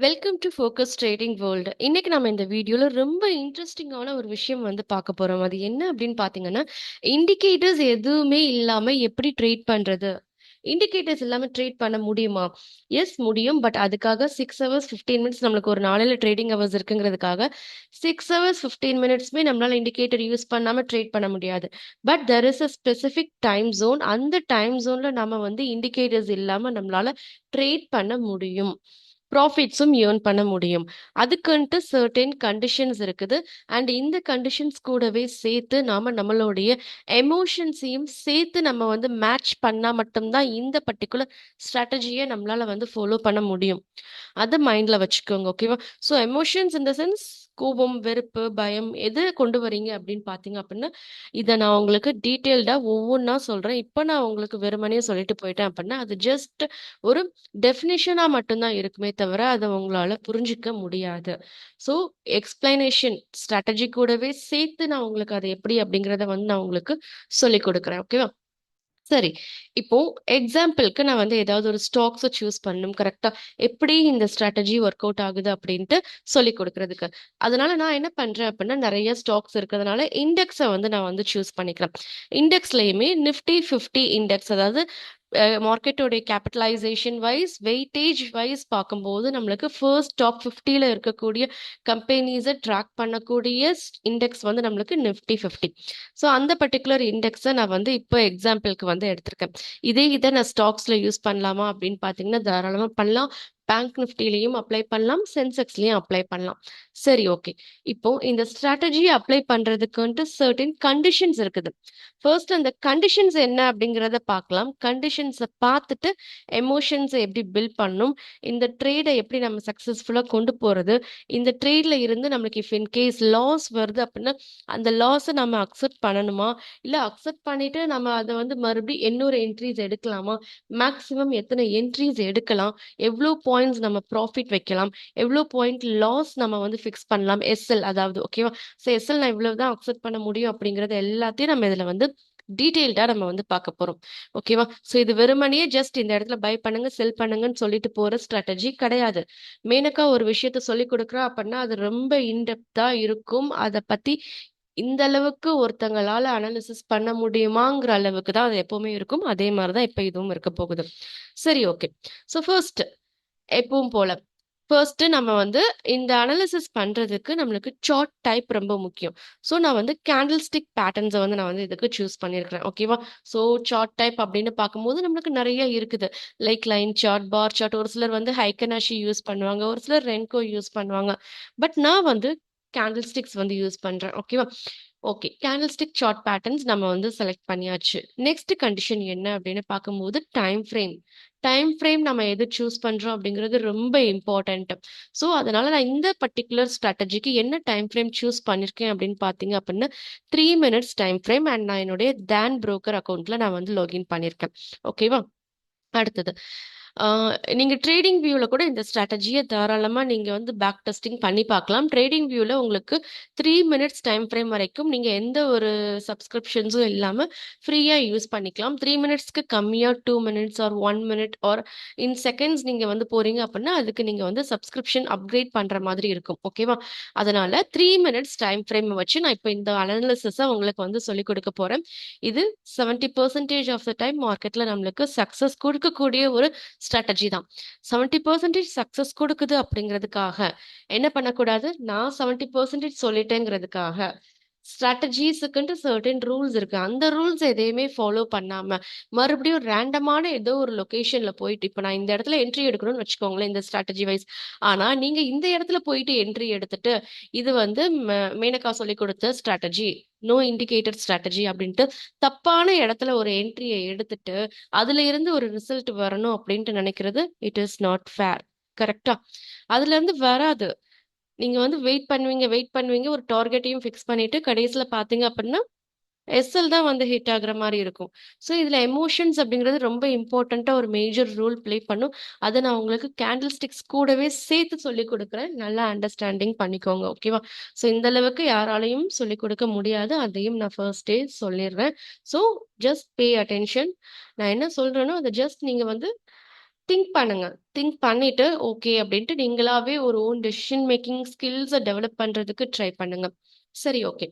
Welcome to focus trading world. இன்னைக்கு நம்ம இந்த வீடியோல ரொம்ப இன்ட்ரெஸ்டிங்கான ஒரு விஷயம் வந்து பார்க்க போறோம். அது என்ன அப்படின்னு பார்த்தீங்கன்னா, இண்டிகேட்டர்ஸ் எதுவுமே இல்லாம எப்படி ட்ரேட் பண்றது? இண்டிகேட்டர்ஸ் இல்லாம ட்ரேட் பண்ண முடியுமா? எஸ் முடியும். பட் அதுக்காக 6 ஹவர்ஸ் 15 மினிட்ஸ் நம்மளுக்கு ஒரு நாளையில ட்ரேடிங் ஹவர்ஸ் இருக்குங்கிறதுக்காக 6 ஹவர்ஸ் 15 மினிட்ஸ்மே நம்மளால இண்டிகேட்டர் யூஸ் பண்ணாம ட்ரேட் பண்ண முடியாது. But there is a specific time zone. அந்த டைம் ஜோன்ல நம்ம வந்து இண்டிகேட்டர்ஸ் இல்லாம நம்மளால ட்ரேட் பண்ண முடியும். ப்ராஃபிட்ஸும் ஏர்ன் பண்ண முடியும். அதுக்குன்ட்டு சர்டென் கண்டிஷன்ஸ் இருக்குது. அண்ட் இந்த கண்டிஷன்ஸ் கூடவே சேர்த்து நாம நம்மளுடைய எமோஷன்ஸையும் சேர்த்து நம்ம வந்து மேட்ச் பண்ணா மட்டும்தான் இந்த பர்ட்டிகுலர் ஸ்ட்ராட்டஜியை நம்மளால வந்து ஃபாலோ பண்ண முடியும். அதை மைண்ட்ல வச்சுக்கோங்க. ஓகேவா? So emotions in the sense கோபம், வெறுப்பு, பயம் எது கொண்டு வரீங்க அப்படின்னு பார்த்தீங்க அப்படின்னா, இதை நான் உங்களுக்கு டீட்டெயில்டா ஒவ்வொன்றா சொல்றேன். இப்போ நான் உங்களுக்கு வெறுமனே சொல்லிட்டு போயிட்டேன் அப்படின்னா அது ஜஸ்ட் ஒரு டெஃபினிஷனா மட்டும்தான் இருக்குமே தவிர அதை உங்களால புரிஞ்சிக்க முடியாது. ஸோ எக்ஸ்பிளனேஷன் ஸ்ட்ராட்டஜி கூடவே சேர்த்து நான் உங்களுக்கு அது எப்படி அப்படிங்கிறத வந்து நான் உங்களுக்கு சொல்லிக் கொடுக்குறேன். ஓகேவா? சரி. இப்போ எக்ஸாம்பிள்க்கு நான் வந்து ஏதாவது ஒரு ஸ்டாக்ஸ சூஸ் பண்ணணும். கரெக்ட்டா? எப்படி இந்த ஸ்ட்ராட்டஜி ஒர்க் அவுட் ஆகுது அப்படின்ட்டு சொல்லிக் குடுக்குறதுக்கு. அதனால நான் என்ன பண்றேன் அப்படின்னா, நெறைய ஸ்டாக்ஸ் இருக்கிறதுனால இண்டெக்ஸ வந்து நான் வந்து சூஸ் பண்ணிக்கிறேன். இண்டெக்ஸ்லயுமே நிஃப்டி 50 இண்டெக்ஸ் அதாவது மார்க்கெட்டோடைய கேபிட்டலைசேஷன் வைஸ், வெயிட்டேஜ் வைஸ் பார்க்கும்போது நம்மளுக்கு ஃபர்ஸ்ட் டாப் 50ல இருக்கக்கூடிய கம்பெனிஸ ட்ராக் பண்ணக்கூடிய இண்டெக்ஸ் வந்து நம்மளுக்கு நிஃப்டி 50. ஸோ அந்த பர்ட்டிகுலர் இண்டெக்ஸை நான் வந்து இப்போ எக்ஸாம்பிளுக்கு வந்து எடுத்திருக்கேன். இதை நான் ஸ்டாக்ஸ்ல யூஸ் பண்ணலாமா அப்படின்னு பார்த்தீங்கன்னா தாராளமா பண்ணலாம். பேங்க் நிஃப்டிலையும் அப்ளை பண்ணலாம், சென்செக்ஸ்லயும் அப்ளை பண்ணலாம். சரி, ஓகே. இப்போ இந்த ஸ்ட்ராட்டஜியை அப்ளை பண்றதுக்குன்ட்டு சர்டன் கண்டிஷன்ஸ் இருக்குது. ஃபர்ஸ்ட் அந்த கண்டிஷன்ஸ் என்ன அப்படிங்கிறத பார்க்கலாம். கண்டிஷன்ஸை பார்த்துட்டு எமோஷன்ஸை எப்படி பில்ட் பண்ணணும், இந்த ட்ரேடை எப்படி நம்ம சக்ஸஸ்ஃபுல்லாக கொண்டு போகிறது, இந்த ட்ரேட்ல இருந்து நம்மளுக்கு இஃப் இன் கேஸ் லாஸ் வருது அப்படின்னா அந்த லாஸை நம்ம அக்செப்ட் பண்ணணுமா, இல்லை அக்செப்ட் பண்ணிட்டு நம்ம அதை வந்து மறுபடியும் இன்னொரு என்ட்ரிஸ் எடுக்கலாமா, மேக்ஸிமம் எத்தனை என்ட்ரிஸ் எடுக்கலாம், எவ்வளோ பாயிண்ட்ஸ் நம்ம ப்ராஃபிட் வைக்கலாம், எவ்வளோ பாயிண்ட் லாஸ் நம்ம வந்து ஃபிக்ஸ் பண்ணலாம், எஸ்எல் அதாவது. ஓகேவா? ஸோ எஸ்எல் நான் இவ்வளவு தான் அக்செப்ட் பண்ண முடியும் அப்படிங்கிறது எல்லாத்தையும் நம்ம இதில் வந்து டீட்டெயில்டா நம்ம வந்து பார்க்க போறோம். ஓகேவா? ஸோ இது வெறுமனே ஜஸ்ட் இந்த இடத்துல பை பண்ணுங்க, செல் பண்ணுங்கன்னு சொல்லிட்டு போற ஸ்ட்ராட்டஜி கிடையாது. மேனக்கா ஒரு விஷயத்த சொல்லி கொடுக்குறா அப்படின்னா அது ரொம்ப இன்டெப்தா இருக்கும். அதை பத்தி இந்த அளவுக்கு ஒருத்தங்களால அனாலிசிஸ் பண்ண முடியுமாங்கிற அளவுக்கு தான் அது எப்பவுமே இருக்கும். அதே மாதிரிதான் இப்ப இதுவும் இருக்க போகுது. சரி, ஓகே. ஸோ ஃபர்ஸ்ட் எப்பவும் போல ஃபர்ஸ்ட் நம்ம வந்து இந்த அனாலிசிஸ் பண்றதுக்கு நம்மளுக்கு சார்ட் டைப் ரொம்ப முக்கியம். ஸோ நான் வந்து கேண்டில் ஸ்டிக் பேட்டர்ன்ஸை வந்து நான் வந்து இதுக்கு சூஸ் பண்ணியிருக்கிறேன். ஓகேவா? ஸோ சார்ட் டைப் அப்படின்னு பார்க்கும்போது நம்மளுக்கு நிறைய இருக்குது. Like line chart, bar chart, ஒரு சிலர் வந்து ஹைக்கனாஷி யூஸ் பண்ணுவாங்க, ஒரு சிலர் ரென்கோ யூஸ் பண்ணுவாங்க. பட் நான் வந்து கேண்டில் ஸ்டிக்ஸ் வந்து யூஸ் பண்றேன். ஓகேவா? Okay. Candlestick chart patterns நம்ம வந்து செலக்ட் பண்ணியாச்சு. நெக்ஸ்ட் கண்டிஷன் என்ன அப்படின்னு பார்க்கும்போது டைம் ஃப்ரேம். டைம் ஃப்ரேம் நம்ம எது சூஸ் பண்றோம் அப்படிங்கிறது ரொம்ப இம்பார்ட்டன்ட். ஸோ அதனால நான் இந்த பர்டிகுலர் ஸ்ட்ராட்டஜிக்கு என்ன டைம் ஃப்ரேம் சூஸ் பண்ணிருக்கேன் அப்படின்னு பார்த்தீங்க அப்படின்னா 3 மினிட்ஸ் டைம் ஃப்ரேம். அண்ட் நான் என்னுடைய தேன் புரோக்கர் அக்கௌண்ட்ல நான் வந்து லாகின் பண்ணியிருக்கேன். ஓகேவா? அடுத்தது நீங்க ட்ரேடிங் வியூல கூட இந்த ஸ்ட்ராட்டஜியை தாராளமா நீங்க வந்து பேக் டெஸ்டிங் பண்ணி பார்க்கலாம். ட்ரேடிங் வியூல உங்களுக்கு 3 மினிட்ஸ் டைம் ஃப்ரேம் வரைக்கும் நீங்க எந்த ஒரு சப்ஸ்கிரிப்ஷன்ஸும் இல்லாம ஃப்ரீயா யூஸ் பண்ணிக்கலாம். 3 மினிட்ஸ்க்கு கம்மியா 2 மினிட்ஸ் ஆர் 1 மினிட் ஆர் இன் செகண்ட்ஸ் நீங்க வந்து போறீங்க அப்படின்னா அதுக்கு நீங்க வந்து சப்ஸ்கிரிப்ஷன் அப்கிரேட் பண்ற மாதிரி இருக்கும். ஓகேவா? அதனால 3 மினிட்ஸ் டைம் ஃப்ரேம் வச்சு நான் இப்போ இந்த அனாலிசிஸை உங்களுக்கு வந்து சொல்லிக் கொடுக்க போறேன். இது 70% ஆஃப் த டைம் மார்க்கெட்ல நம்மளுக்கு சக்சஸ் கொடுக்கக்கூடிய ஒரு ஸ்ட்ராட்டஜி தான். 70% சக்சஸ் கொடுக்குது அப்படிங்கிறதுக்காக என்ன பண்ணக்கூடாது, நான் 70% சொல்லிட்டேங்கிறதுக்காக ஸ்ட்ராட்டஜிஸுக்குன்ட்டு சர்டன் ரூல்ஸ் இருக்கு. அந்த ரூல்ஸ் எதையுமே ஃபாலோ பண்ணாம மறுபடியும் ரேண்டமான ஏதோ ஒரு லொகேஷன்ல போயிட்டு இப்போ நான் இந்த இடத்துல என்ட்ரி எடுக்கணும்னு வச்சுக்கோங்களேன் இந்த ஸ்ட்ராட்டஜி வைஸ். ஆனா நீங்க இந்த இடத்துல போயிட்டு என்ட்ரி எடுத்துட்டு இது வந்து மேனகா சொல்லி கொடுத்த ஸ்ட்ராட்டஜி, நோ இண்டிகேட்டர் ஸ்ட்ராட்டஜி அப்படின்ட்டு தப்பான இடத்துல ஒரு என்ட்ரியை எடுத்துட்டு அதுல இருந்து ஒரு ரிசல்ட் வரணும் அப்படின்ட்டு நினைக்கிறது இட் இஸ் நாட் ஃபேர். கரெக்டா? அதுல இருந்து வராது. நீங்க வந்து வெயிட் பண்ணுவீங்க. ஒரு டார்கெட்டையும் ஃபிக்ஸ் பண்ணிட்டு கடைசியில பார்த்தீங்க அப்படின்னா எஸ்எல் தான் வந்து ஹிட் ஆகுற மாதிரி இருக்கும். ஸோ இதுல எமோஷன்ஸ் அப்படிங்கிறது ரொம்ப இம்பார்ட்டண்டா ஒரு மேஜர் ரோல் ப்ளே பண்ணும். அதை நான் உங்களுக்கு கேண்டில் ஸ்டிக்ஸ் கூடவே சேர்த்து சொல்லிக் கொடுக்குறேன். நல்லா அண்டர்ஸ்டாண்டிங் பண்ணிக்கோங்க. ஓகேவா? ஸோ இந்த அளவுக்கு யாராலையும் சொல்லிக் கொடுக்க முடியாது. அதையும் நான் ஃபர்ஸ்டே சொல்லிடுறேன். So just pay attention. நான் என்ன சொல்றேனோ அதை ஜஸ்ட் நீங்க வந்து திங்க் பண்ணுங்க. திங்க் பண்ணிட்டு ஓகே அப்படின்ட்டு நீங்களாவே ஒரு ஓன் டெசிஷன் மேக்கிங் ஸ்கில்ஸை டெவலப் பண்றதுக்கு ட்ரை பண்ணுங்க. சரி, ஓகே.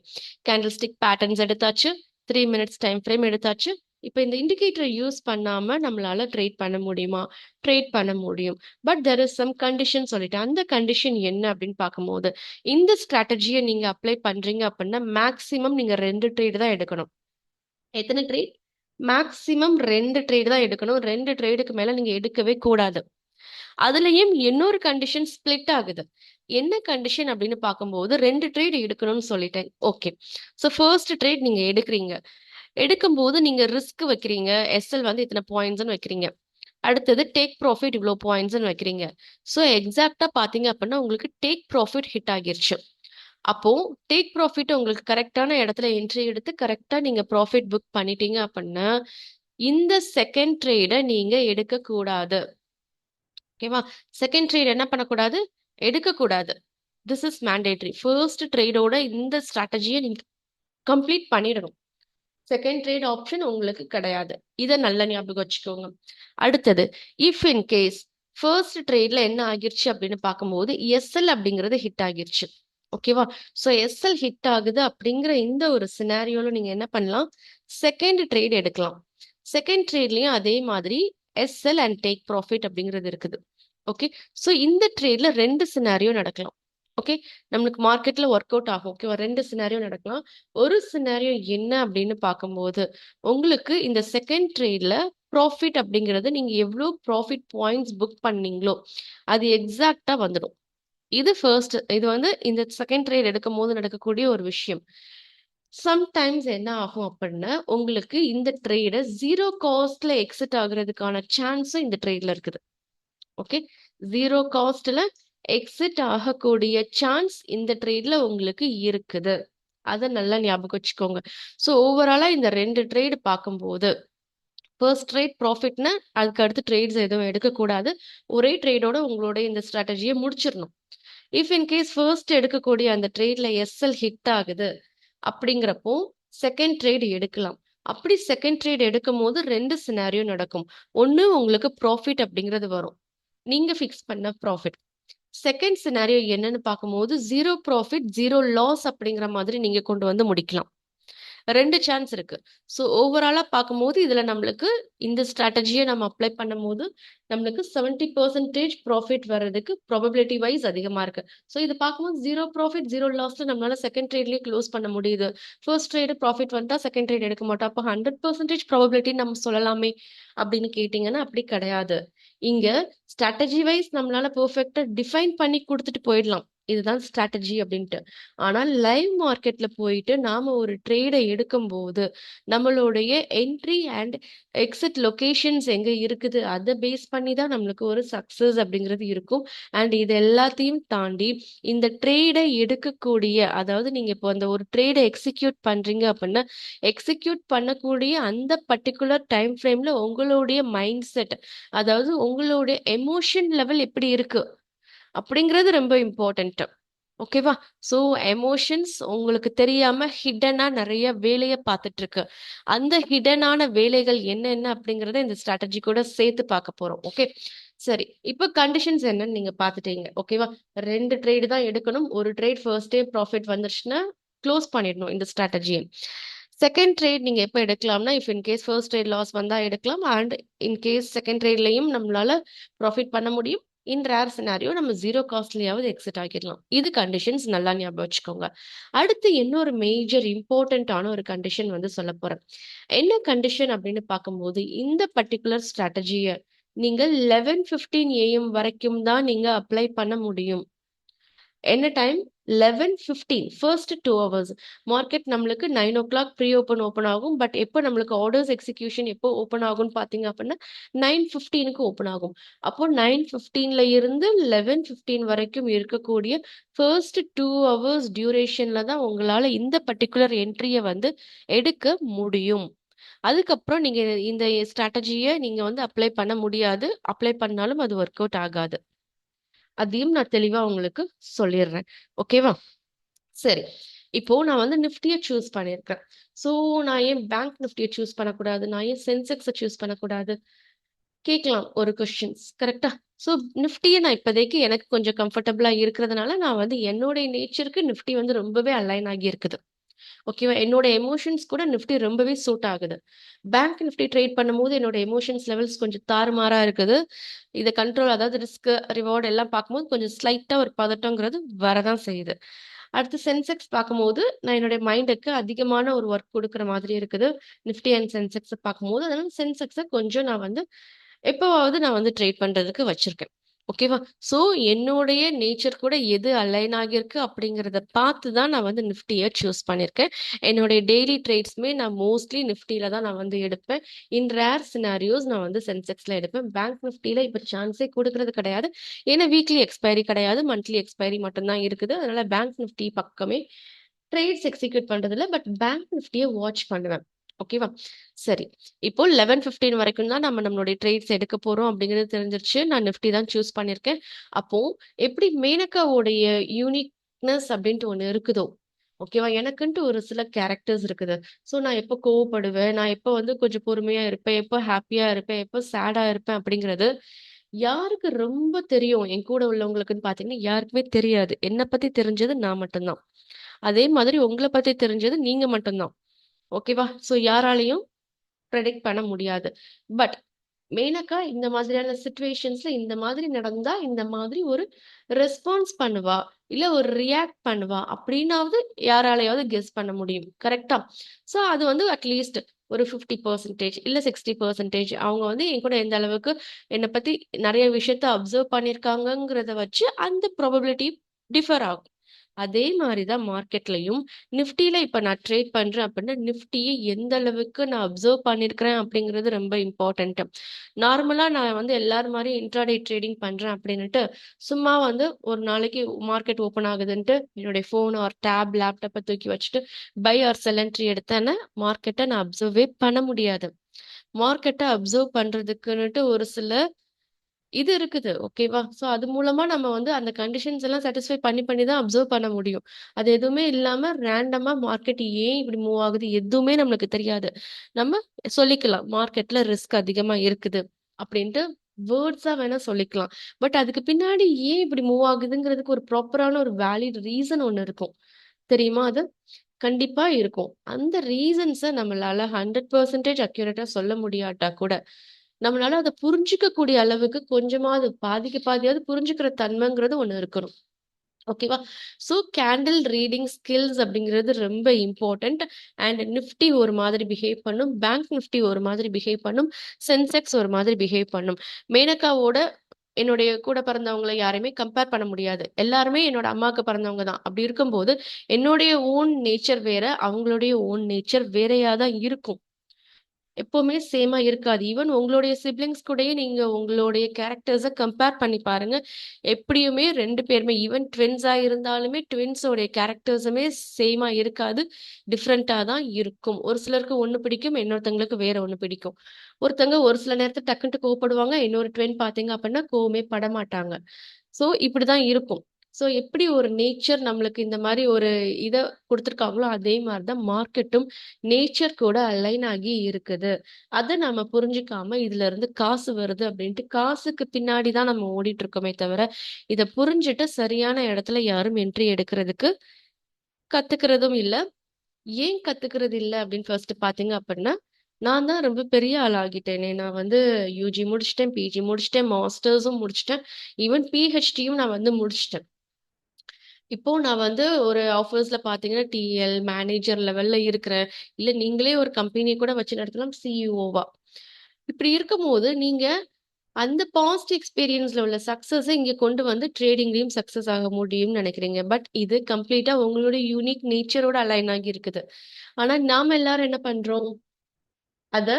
கேண்டில் ஸ்டிக் பேட்டர்ன்ஸ் எடுத்தாச்சு. 3 மினிட்ஸ் டைம் ஃப்ரேம் எடுத்தாச்சு. இப்போ இந்த இண்டிகேட்டரை யூஸ் பண்ணாம நம்மளால ட்ரேட் பண்ண முடியுமா? ட்ரேட் பண்ண முடியும். But there is some condition சொல்லிட்டேன். அந்த கண்டிஷன் என்ன அப்படின்னு பார்க்கும்போது, இந்த ஸ்ட்ராட்டஜியை நீங்க அப்ளை பண்றீங்க அப்படின்னா மேக்ஸிமம் நீங்க 2 ட்ரேட் தான் எடுக்கணும். எத்தனை ட்ரேட்? மேக்ஸிமம் 2 ட்ரேட் தான் எடுக்கணும். 2 ட்ரேடுக்கு மேல நீங்க எடுக்கவே கூடாது. அதுலயும் இன்னொரு கண்டிஷன் ஸ்பிளிட் ஆகுது. என்ன கண்டிஷன் அப்படின்னு பார்க்கும்போது 2 ட்ரேட் எடுக்கணும்னு சொல்லிட்டேன். ஓகே. ஸோ ஃபர்ஸ்ட் ட்ரேட் நீங்க எடுக்கிறீங்க. எடுக்கும்போது நீங்க ரிஸ்க் வைக்கிறீங்க. எஸ்எல் வந்து இத்தனை பாயிண்ட்ஸ்னு வைக்கிறீங்க. அடுத்தது டேக் ப்ராஃபிட் இவ்வளோ பாயிண்ட்ஸ்னு வைக்கிறீங்க. ஸோ எக்ஸாக்டா பார்த்தீங்க அப்படின்னா உங்களுக்கு டேக் ப்ராஃபிட் ஹிட் ஆகிருச்சு. அப்போ டேக் ப்ராஃபிட் உங்களுக்கு கரெக்டான இடத்துல என்ட்ரி எடுத்து கரெக்டா நீங்க ப்ராஃபிட் புக் பண்ணிட்டீங்க அப்படின்னா இந்த செகண்ட் ட்ரேடை நீங்க எடுக்க கூடாது. ஓகேவா? செகண்ட் ட்ரேட் என்ன பண்ணக்கூடாது? எடுக்க கூடாது. This is mandatory. ஃபர்ஸ்ட் ட்ரேடோட இந்த ஸ்ட்ராட்டஜியை நீங்க கம்ப்ளீட் பண்ணிடணும். செகண்ட் ட்ரேட் ஆப்ஷன் உங்களுக்கு கிடையாது. இதை நல்ல ஞாபகம் வச்சுக்கோங்க. அடுத்தது, இஃப் இன் கேஸ் ஃபர்ஸ்ட் ட்ரேட்ல என்ன ஆகிருச்சு அப்படின்னு பார்க்கும்போது எஸ்எல் அப்படிங்கிறது ஹிட் ஆகிருச்சு. ஓகேவா? ஸோ எஸ்எல் ஹிட் ஆகுது அப்படிங்கிற இந்த ஒரு சினாரியோல நீங்க என்ன பண்ணலாம்? செகண்ட் ட்ரேட் எடுக்கலாம். செகண்ட் ட்ரேட்லயும் அதே மாதிரி எஸ்எல் அண்ட் டேக் ப்ராஃபிட் அப்படிங்கிறது இருக்குது. ஓகே. ஸோ இந்த ட்ரேட்ல 2 சினாரியோ நடக்கலாம். ஓகே. நம்மளுக்கு மார்க்கெட்ல ஒர்க் அவுட் ஆகும். ஓகேவா? 2 சினாரியோ நடக்கலாம். ஒரு சினாரியோ என்ன அப்படின்னு பார்க்கும்போது உங்களுக்கு இந்த செகண்ட் ட்ரேட்ல ப்ராஃபிட் அப்படிங்கிறது நீங்க எவ்வளோ ப்ராஃபிட் பாயிண்ட்ஸ் புக் பண்ணீங்களோ அது எக்ஸாக்டா வந்துடும். இது ஃபர்ஸ்ட். இது வந்து இந்த செகண்ட் ட்ரேட் எடுக்கும் போது நடக்கக்கூடிய ஒரு விஷயம். சம்டைம்ஸ் என்ன ஆகும் அப்படின்னா உங்களுக்கு இந்த ட்ரேட 0 காஸ்ட்ல எக்ஸிட் ஆகுறதுக்கான சான்ஸும் இந்த ட்ரேட்ல இருக்குது. ஓகே. 0 காஸ்ட்ல எக்ஸிட் ஆகக்கூடிய சான்ஸ் இந்த ட்ரேட்ல உங்களுக்கு இருக்குது. அதை நல்லா ஞாபகம் வச்சுக்கோங்க. ஸோ ஓவராலா இந்த 2 ட்ரேட் பார்க்கும்போது ஃபர்ஸ்ட் ட்ரேட் ப்ராஃபிட்னா அதுக்கு அடுத்து ட்ரேட்ஸ் எதுவும் எடுக்கக்கூடாது. ஒரே ட்ரேடோட உங்களோட இந்த ஸ்ட்ராட்டஜியை முடிச்சிடணும். இஃப் இன் கேஸ் ஃபர்ஸ்ட் எடுக்கக்கூடிய அந்த ட்ரேட்ல எஸ்எல் ஹிட் ஆகுது அப்படிங்கிறப்போ செகண்ட் ட்ரேட் எடுக்கலாம். அப்படி செகண்ட் ட்ரேட் எடுக்கும் போது 2 சினாரியோ நடக்கும். ஒன்று உங்களுக்கு ப்ராஃபிட் அப்படிங்கிறது வரும். நீங்க ஃபிக்ஸ் பண்ண ப்ராஃபிட். செகண்ட் சினாரியோ என்னன்னு பார்க்கும்போது 0 ப்ராஃபிட் 0 லாஸ் அப்படிங்கிற மாதிரி நீங்க கொண்டு வந்து முடிக்கலாம். 2 சான்ஸ் இருக்கு. ஸோ ஓவராலா பார்க்கும்போது இதுல நம்மளுக்கு இந்த ஸ்ட்ராட்டஜியை நம்ம அப்ளை பண்ணும்போது நம்மளுக்கு 70% ப்ராஃபிட் வர்றதுக்கு ப்ராபபிலிட்டி வைஸ் அதிகமா இருக்கு. ஸோ இது பார்க்கும்போது 0 ப்ராஃபிட் 0 லாஸ்ல நம்மளால செகண்ட் ட்ரேட்லயே க்ளோஸ் பண்ண முடியுது. ஃபர்ஸ்ட் ட்ரேடு ப்ராஃபிட் வந்தா செகண்ட் ட்ரேட் எடுக்க மாட்டோம். அப்போ 100% ப்ராபபிலிட்டி நம்ம சொல்லலாமே அப்படின்னு கேட்டீங்கன்னா அப்படி கிடையாது. இங்க ஸ்ட்ராட்டஜி வைஸ் நம்மளால பெர்ஃபெக்ட்டா டிஃபைன் பண்ணி கொடுத்துட்டு போயிடலாம். இதுதான் ஸ்ட்ராட்டஜி அப்படின்ட்டு. ஆனா லைவ் மார்க்கெட்ல போயிட்டு நாம ஒரு ட்ரேடை எடுக்கும்போது நம்மளுடைய என்ட்ரி அண்ட் எக்ஸிட் லொகேஷன்ஸ் எங்க இருக்குது அதை பேஸ் பண்ணி தான் நம்மளுக்கு ஒரு சக்சஸ் அப்படிங்கிறது இருக்கும். அண்ட் இது எல்லாத்தையும் தாண்டி இந்த ட்ரேடை எடுக்கக்கூடிய அதாவது நீங்க இப்போ அந்த ஒரு ட்ரேடை எக்ஸிக்யூட் பண்றீங்க அப்படின்னா எக்ஸிக்யூட் பண்ணக்கூடிய அந்த பர்டிகுலர் டைம் ஃப்ரேம்ல உங்களுடைய மைண்ட் செட் அதாவது உங்களுடைய எமோஷன் லெவல் எப்படி இருக்கு அப்படிங்கிறது ரொம்ப இம்பார்ட்டன்ட். ஓகேவா? ஸோ எமோஷன்ஸ் உங்களுக்கு தெரியாம ஹிடனா நிறைய வேலையை பார்த்துட்டு இருக்கு. அந்த ஹிடனான வேலைகள் என்னென்ன அப்படிங்கறத இந்த ஸ்ட்ராட்டஜி கூட சேர்த்து பார்க்க போறோம். ஓகே. சரி, இப்போ கண்டிஷன்ஸ் என்னன்னு நீங்க பார்த்துட்டீங்க. ஓகேவா? 2 ட்ரேடு தான் எடுக்கணும். ஒரு ட்ரேட் ஃபர்ஸ்ட் டே ப்ராஃபிட் வந்துருச்சுன்னா க்ளோஸ் பண்ணிடணும் இந்த ஸ்ட்ராட்டஜியை. செகண்ட் ட்ரேட் நீங்க எப்போ எடுக்கலாம்னா if in case first trade loss வந்தா எடுக்கலாம். அண்ட் இன் கேஸ் செகண்ட் ட்ரேட்லயும் நம்மளால ப்ராஃபிட் பண்ண முடியும். இன் ரேர் சினாரியோ நம்ம 0 காஸ்ட்லயாவது எக்ஸிட் ஆகிடலாம். இது கண்டிஷன்ஸ் நல்லா ஞாபகம் வச்சுக்கோங்க. அடுத்து இன்னொரு மேஜர் இம்பார்ட்டன்டான ஒரு கண்டிஷன் வந்து சொல்ல போறேன். என்ன கண்டிஷன் அப்படின்னு பார்க்கும்போது இந்த பர்டிகுலர் ஸ்ட்ராட்டஜியை நீங்க 11:15 AM வரைக்கும் தான் நீங்க அப்ளை பண்ண முடியும். என்ன டைம்? 11:15 first 2 hours. மார்க்கெட் நம்மளுக்கு 9 o'clock ப்ரீ ஓப்பன் ஆகும். பட் எப்போ நம்மளுக்கு ஆர்டர்ஸ் எக்ஸிக்யூஷன் எப்போ ஓப்பன் ஆகும்னு பார்த்தீங்க அப்படின்னா 9:15க்கு ஓப்பன் ஆகும். அப்போ 9:15ல இருந்து 11:15 வரைக்கும் இருக்கக்கூடிய ஃபர்ஸ்ட் 2 hours டியூரேஷன்ல தான் உங்களால இந்த பர்டிகுலர் என்ட்ரியை வந்து எடுக்க முடியும். அதுக்கப்புறம் நீங்க இந்த ஸ்ட்ராட்டஜியை நீங்க வந்து அப்ளை பண்ண முடியாது. அப்ளை பண்ணாலும் அது ஒர்க் அவுட் ஆகாது. அதையும் நான் தெளிவா உங்களுக்கு சொல்லிடுறேன். ஓகேவா? சரி. இப்போ நான் வந்து நிஃப்டியை சூஸ் பண்ணியிருக்கேன். ஸோ நான் ஏன் பேங்க் நிஃப்டியை சூஸ் பண்ணக்கூடாது? நான் ஏன் சென்செக்ஸை சூஸ் பண்ணக்கூடாது? கேட்கலாம் ஒரு கொஸ்டின்ஸ். கரெக்ட்டா? ஸோ நிஃப்டிய நான் இப்போதைக்கு எனக்கு கொஞ்சம் கம்ஃபர்டபுளா இருக்கிறதுனால, நான் வந்து என்னுடைய நேச்சருக்கு நிஃப்டி வந்து ரொம்பவே அலைன் ஆகி இருக்குது. ஓகேவா? என்னோட எமோஷன்ஸ் கூட நிஃப்டி ரொம்பவே சூட் ஆகுது. பேங்க் நிஃப்டி ட்ரேட் பண்ணும்போது என்னோட எமோஷன்ஸ் லெவல்ஸ் கொஞ்சம் தாறுமாறா இருக்குது. இத கண்ட்ரோல் அதாவது ரிஸ்க், ரிவார்ட் எல்லாம் பார்க்கும்போது கொஞ்சம் ஸ்லைட்டா ஒரு பதட்டங்கிறது வரதான் செய்யுது. அடுத்து சென்செக்ஸ் பார்க்கும்போது, நான் என்னுடைய மைண்டுக்கு அதிகமான ஒரு ஒர்க் குடுக்குற மாதிரி இருக்குது. நிஃப்டி அண்ட் சென்செக்ஸ பார்க்கும்போது, அதனால சென்செக்ஸ கொஞ்சம் நான் வந்து எப்பவாவது நான் வந்து ட்ரேட் பண்றதுக்கு வச்சிருக்கேன். ஓகேவா? ஸோ என்னுடைய நேச்சர் கூட எது அலைன் ஆகியிருக்கு அப்படிங்கிறத பார்த்து தான் நான் வந்து நிஃப்டிய சூஸ் பண்ணியிருக்கேன். என்னுடைய டெய்லி ட்ரேட்ஸுமே நான் மோஸ்ட்லி நிஃப்டில தான் நான் வந்து எடுப்பேன். இன் ரேர் சினாரியோஸ் நான் வந்து சென்செக்ஸ்ல எடுப்பேன். பேங்க் நிஃப்டில இப்ப சான்ஸே குடுக்குறது கிடையாது. ஏன்னா வீக்லி எக்ஸ்பைரி கிடையாது. மந்த்லி எக்ஸ்பைரி மட்டும் தான் இருக்குது. அதனால பேங்க் நிஃப்டி பக்கமே ட்ரேட்ஸ் எக்ஸிக்யூட் பண்றதில்ல. பட் பேங்க் நிஃப்டிய வாட்ச் பண்ணுவேன். ஓகேவா? சரி. இப்போ 11:15 வரைக்கும் தான் நம்மளுடைய ட்ரேட்ஸ் எடுக்க போறோம் அப்படிங்கிறது தெரிஞ்சிருச்சு. நான் நிஃப்டி தான் சூஸ் பண்ணியிருக்கேன். அப்போ எப்படி மேனகாவோடைய யூனிக்னஸ் அப்படின்ட்டு ஒண்ணு இருக்குதோ, ஓகேவா? எனக்குன்ட்டு ஒரு சில கேரக்டர்ஸ் இருக்குது. ஸோ நான் எப்போ கோவப்படுவேன், நான் எப்போ வந்து கொஞ்சம் பொறுமையா இருப்பேன், எப்போ ஹேப்பியா இருப்பேன், எப்போ சேடா இருப்பேன் அப்படிங்கிறது யாருக்கு ரொம்ப தெரியும் என் கூட உள்ளவங்களுக்குன்னு பார்த்தீங்கன்னா, யாருக்குமே தெரியாது. என்ன பத்தி தெரிஞ்சது நான் மட்டும் தான். அதே மாதிரி உங்கள பத்தி தெரிஞ்சது நீங்க மட்டும் தான். ஓகேவா? ஸோ யாராலயும் பிரெடிக்ட் பண்ண முடியாது. பட் மேனகா இந்த மாதிரியான சிச்சுவேஷன்ஸ்ல இந்த மாதிரி நடந்தா, இந்த மாதிரி ஒரு ரெஸ்பான்ஸ் பண்ணுவா. இல்ல ஒரு ரியாக்ட் பண்ணுவா. அப்படின்னாவது யாராலயாவது கெஸ் பண்ண முடியும். கரெக்ட்டா? ஸோ அது வந்து அட்லீஸ்ட் ஒரு 50% இல்ல 60% அவங்க வந்து என் கூட எந்த அளவுக்கு என்ன பத்தி நெறைய விஷயத்த அப்சர்வ் பண்ணியிருக்காங்கங்கிறத வச்சு அந்த ப்ராபபிலிட்டி டிஃபர் ஆகும். அதே மாரி தான் மார்க்கெட்லயும் நிஃப்டில இப்ப நான் ட்ரேட் பண்றேன் அப்படின்னா, நிஃப்டிய எந்த அளவுக்கு நான் அப்சர்வ் பண்ணியிருக்கிறேன் அப்படிங்கிறது ரொம்ப இம்பார்ட்டன்ட். நார்மலா நான் வந்து எல்லாரும் மாரி இன்ட்ராடே ட்ரேடிங் பண்றேன் அப்படின்னுட்டு, சும்மா வந்து ஒரு நாளைக்கு மார்க்கெட் ஓப்பன் ஆகுதுன்ட்டு என்னுடைய ஃபோன் ஆர் டேப், லேப்டாப்ப தூக்கி வச்சுட்டு பை ஆர் செல் என்ட்ரி எடுத்தேன்னா, மார்க்கெட்ட நான் அப்சர்வே பண்ண முடியாது. மார்க்கெட்ட அப்சர்வ் பண்றதுக்குன்னுட்டு ஒரு சில இது இருக்குது. ஓகேவா? ஸோ அது மூலமா நம்ம வந்து அந்த கண்டிஷன்ஸ் எல்லாம் சாட்டிஸ்ஃபை பண்ணி தான் அப்சர்வ் பண்ண முடியும். அது எதுவுமே இல்லாம ரேண்டமா மார்க்கெட் ஏன் இப்படி மூவ் ஆகுது? எதுவுமே நம்மளுக்கு தெரியாது. நம்ம சொல்லிக்கலாம். மார்க்கெட்ல ரிஸ்க் அதிகமா இருக்குது அப்படின்ட்டு வேர்ட்ஸா வேணா சொல்லிக்கலாம். பட் அதுக்கு பின்னாடி ஏன் இப்படி மூவ் ஆகுதுங்கிறதுக்கு ஒரு ப்ராப்பரான ஒரு வேலிட் ரீசன் ஒண்ணு இருக்கும். தெரியுமா அது? கண்டிப்பா இருக்கும். அந்த ரீசன்ஸ நம்மளால 100% அக்யூரேட்டா சொல்ல முடியாட்டா கூட, நம்மளால அத புரிஞ்சுக்க கூடிய அளவுக்கு கொஞ்சமாவது பாதிக்கு பாதியாவது புரிஞ்சுக்கிற தன்மைங்கிறது ஒண்ணு இருக்கணும். ஓகேவா? ஸோ கேண்டில் ரீடிங் ஸ்கில்ஸ் அப்படிங்கிறது ரொம்ப இம்பார்ட்டன்ட். அண்ட் நிஃப்டி ஒரு மாதிரி பிஹேவ் பண்ணும். பேங்க் நிஃப்டி ஒரு மாதிரி பிஹேவ் பண்ணும். சென்செக்ஸ் ஒரு மாதிரி பிஹேவ் பண்ணும். மேனகாவோட என்னுடைய கூட பிறந்தவங்கள யாரையுமே கம்பேர் பண்ண முடியாது. எல்லாருமே என்னோட அம்மாவுக்கு பிறந்தவங்க தான். அப்படி இருக்கும்போது, என்னுடைய ஓன் நேச்சர் வேற, அவங்களுடைய ஓன் நேச்சர் வேறையா தான் இருக்கும். எப்பவுமே சேமா இருக்காது. ஈவன் உங்களுடைய சிப்லிங்ஸ் கூடயே நீங்க உங்களுடைய கேரக்டர்ஸ கம்பேர் பண்ணி பாருங்க. எப்படியுமே 2 பேருமே ஈவன் ட்வின்ஸா இருந்தாலுமே ட்வின்ஸோடைய கேரக்டர்ஸுமே சேமா இருக்காது. டிஃபரெண்ட்டா தான் இருக்கும். ஒரு சிலருக்கு ஒண்ணு பிடிக்கும், இன்னொருத்தங்களுக்கு வேற ஒண்ணு பிடிக்கும். ஒருத்தங்க ஒரு சில நேரத்துல டக்குன்ட்டு கோவப்படுவாங்க. இன்னொரு ட்வின் பார்த்தீங்க அப்படின்னா, கோவமே படமாட்டாங்க. ஸோ இப்படிதான் இருக்கும். ஸோ எப்படி ஒரு நேச்சர் நம்மளுக்கு இந்த மாரி ஒரு இத குடுத்துருக்காங்களோ, அதே மாரி தான் மார்க்கெட்டும் நேச்சர் கூட அலைன் ஆகி இருக்குது. அத நம்ம புரிஞ்சுக்காம, இதுல இருந்து காசு வருது அப்படின்ட்டு காசுக்கு பின்னாடி தான் நம்ம ஓடிட்டு இருக்கோமே தவிர, இத புரிஞ்சுட்டு சரியான இடத்துல யாரும் என்ட்ரி எடுக்கிறதுக்கு கத்துக்கிறதும் இல்ல. ஏன் கத்துக்கிறது இல்ல அப்படின்னு ஃபர்ஸ்ட் பார்த்தீங்க அப்படின்னா, நான் தான் ரொம்ப பெரிய ஆள் ஆகிட்டேனே. நான் வந்து யுஜி முடிச்சுட்டேன், பிஜி முடிச்சுட்டேன், மாஸ்டர்ஸும் முடிச்சுட்டேன். ஈவன் பிஹெச்டியும் நான் வந்து முடிச்சுட்டேன். இப்போ நான் வந்து ஒரு ஆஃபீஸ்ல பார்த்தீங்கன்னா, டிஎல், மேனேஜர் லெவல்ல இருக்கிறேன். இல்ல நீங்களே ஒரு கம்பெனி கூட வச்சு நடத்தலாம் சிஇஓவா. இப்படி இருக்கும்போது, நீங்க அந்த பாஸ்ட் எக்ஸ்பீரியன்ஸ்ல உள்ள சக்சஸ இங்க கொண்டு வந்து ட்ரேடிங்லயும் சக்சஸ் ஆக முடியும்னு நெனைக்கிறீங்க. பட் இது கம்ப்ளீட்டா உங்களுடைய யூனிக் நேச்சரோட அலைன் ஆகி இருக்குது. ஆனா நாம எல்லாரும் என்ன பண்றோம்? அத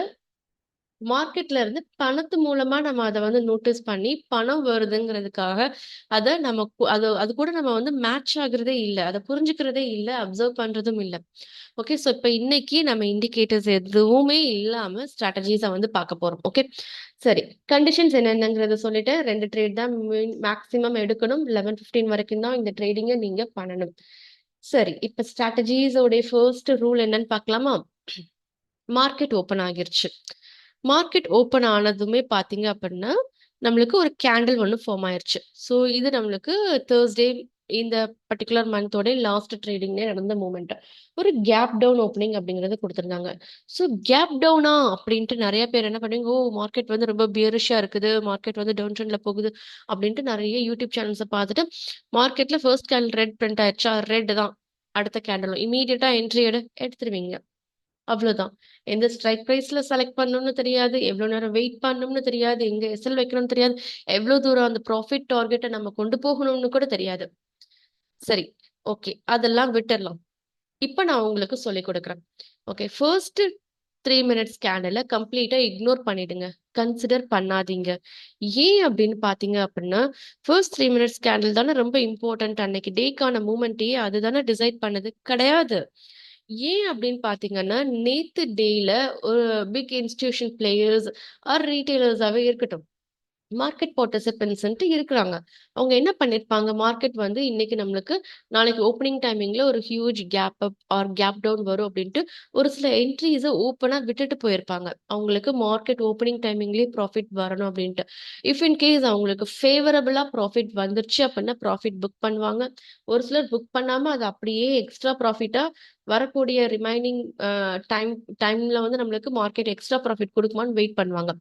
மார்க்கெட்ல இருந்து பணத்து மூலமா நம்ம அத வந்து நோட்டீஸ் பண்ணி, பணம் வருதுங்கிறதுக்காக, அத நம்ம அது அது கூட நம்ம வந்து மேட்ச் ஆகுறதே இல்ல. அத புரிஞ்சுக்கிறதே இல்ல. அப்சர்வ் பண்றதும் இல்ல. ஓகே. ஸோ இப்ப இன்னைக்கு நம்ம இண்டிகேட்டர்ஸ் எதுவுமே இல்லாம ஸ்ட்ராட்டஜிஸ வந்து பார்க்க போறோம். ஓகே. சரி. கண்டிஷன்ஸ் என்னென்னங்கிறத சொல்லிட்டேன். 2 ட்ரேட் தான் மேக்ஸிமம் எடுக்கணும். 11:15 வரைக்கும் தான் இந்த ட்ரேடிங்க நீங்க பண்ணணும். சரி. இப்ப ஸ்ட்ராட்டஜிஸ் உடைய ஃபர்ஸ்ட் ரூல் என்னன்னு பார்க்கலாமா? மார்க்கெட் ஓப்பன் ஆகிருச்சு. மார்க்கெட் ஓப்பன் ஆனதுமே பார்த்தீங்க அப்படின்னா, நம்மளுக்கு ஒரு கேண்டில் ஒண்ணு ஃபார்ம் ஆயிருச்சு. ஸோ இது நம்மளுக்கு Thursday இந்த பர்ட்டிகுலர் மந்தோட லாஸ்ட் ட்ரேடிங்லே நடந்த மூவ்மெண்ட். ஒரு கேப் டவுன் ஓப்பனிங் அப்படிங்கிறத குடுத்திருந்தாங்க. ஸோ கேப் டவுனா அப்படின்ட்டு நெறைய பேர் என்ன பண்ணுவீங்க, ஓ! மார்க்கெட் வந்து ரொம்ப பியரிஷ்ஷா இருக்குது. மார்க்கெட் வந்து டவுன் ட்ரெண்ட்ல போகுது அப்படின்ட்டு நெறைய யூடியூப் சேனல்ஸ பார்த்துட்டு, மார்க்கெட்ல ஃபர்ஸ்ட் கேண்டில் ரெட் பிரிண்ட் ஆயிருச்சா, ரெட் தான். அடுத்த கேண்டிலும் இம்மீடியட்டா என்ட்ரி எடுத்துருவீங்க. அவ்வளோதான். எந்த ஸ்ட்ரைக் பிரைஸ்ல செலக்ட் பண்ணணும்னு தெரியாது. எவ்வளோ நேரம் வெயிட் பண்ணணும்னு தெரியாது. எங்க எஸ்எல் வைக்கணும்னு தெரியாது. எவ்வளோ தூரம் அந்த ப்ராஃபிட் டார்கெட்ட நம்ம கொண்டு போகணும்னு கூட தெரியாது. சரி. ஓகே. அதெல்லாம் விட்டுறலாம். இப்ப நான் உங்களுக்கு சொல்லிக் குடுக்குறேன். ஓகே. ஃபர்ஸ்ட் 3 மினிட்ஸ் கேண்டில கம்ப்ளீட்டா இக்னோர் பண்ணிடுங்க. கன்சிடர் பண்ணாதீங்க. ஏன் அப்படின்னு பார்த்தீங்க அப்படின்னா, ஃபர்ஸ்ட் 3 மினிட்ஸ் கேண்டில் தானே ரொம்ப இம்பார்ட்டன்ட். அன்னைக்கு டேக்கான மூவ்மெண்ட்டயே அதுதானே டிசைட் பண்ணுது. கிடையாது. ஏன் அப்படின்னு பார்த்தீங்கன்னா, நேத்து டேல ஒரு பிக் இன்ஸ்டிடியூஷன் பிளேயர்ஸ் ஆர் ரீட்டெய்லர்ஸாவே இருக்கட்டும். மார்க்கெட் பார்ட்டிசிபென்ட்ஸ்ன்ட்டு இருக்கிறாங்க. அவங்க என்ன பண்ணியிருப்பாங்க, மார்க்கெட் வந்து இன்னைக்கு நம்மளுக்கு நாளைக்கு ஓப்பனிங் டைமிங்ல ஒரு huge gap up or gap down வரும் அப்படின்ட்டு ஒரு சில என்ட்ரீஸ ஓப்பனா விட்டுட்டு போயிருப்பாங்க. அவங்களுக்கு மார்க்கெட் ஓப்பனிங் டைமிங்லயே ப்ராஃபிட் வரணும் அப்படின்ட்டு. இஃப் இன் கேஸ் அவங்களுக்கு ஃபேவரபிளா ப்ராஃபிட் வந்துருச்சு அப்படின்னா ப்ராஃபிட் புக் பண்ணுவாங்க. ஒரு சிலர் புக் பண்ணாம அத அப்படியே எக்ஸ்ட்ரா ப்ராஃபிட்டா வரக்கூடிய ரிமைனிங் டைம் டைம்ல வந்து நம்மளுக்கு மார்க்கெட் எக்ஸ்ட்ரா ப்ராஃபிட் குடுக்குமான்னு வெயிட் பண்ணுவாங்க.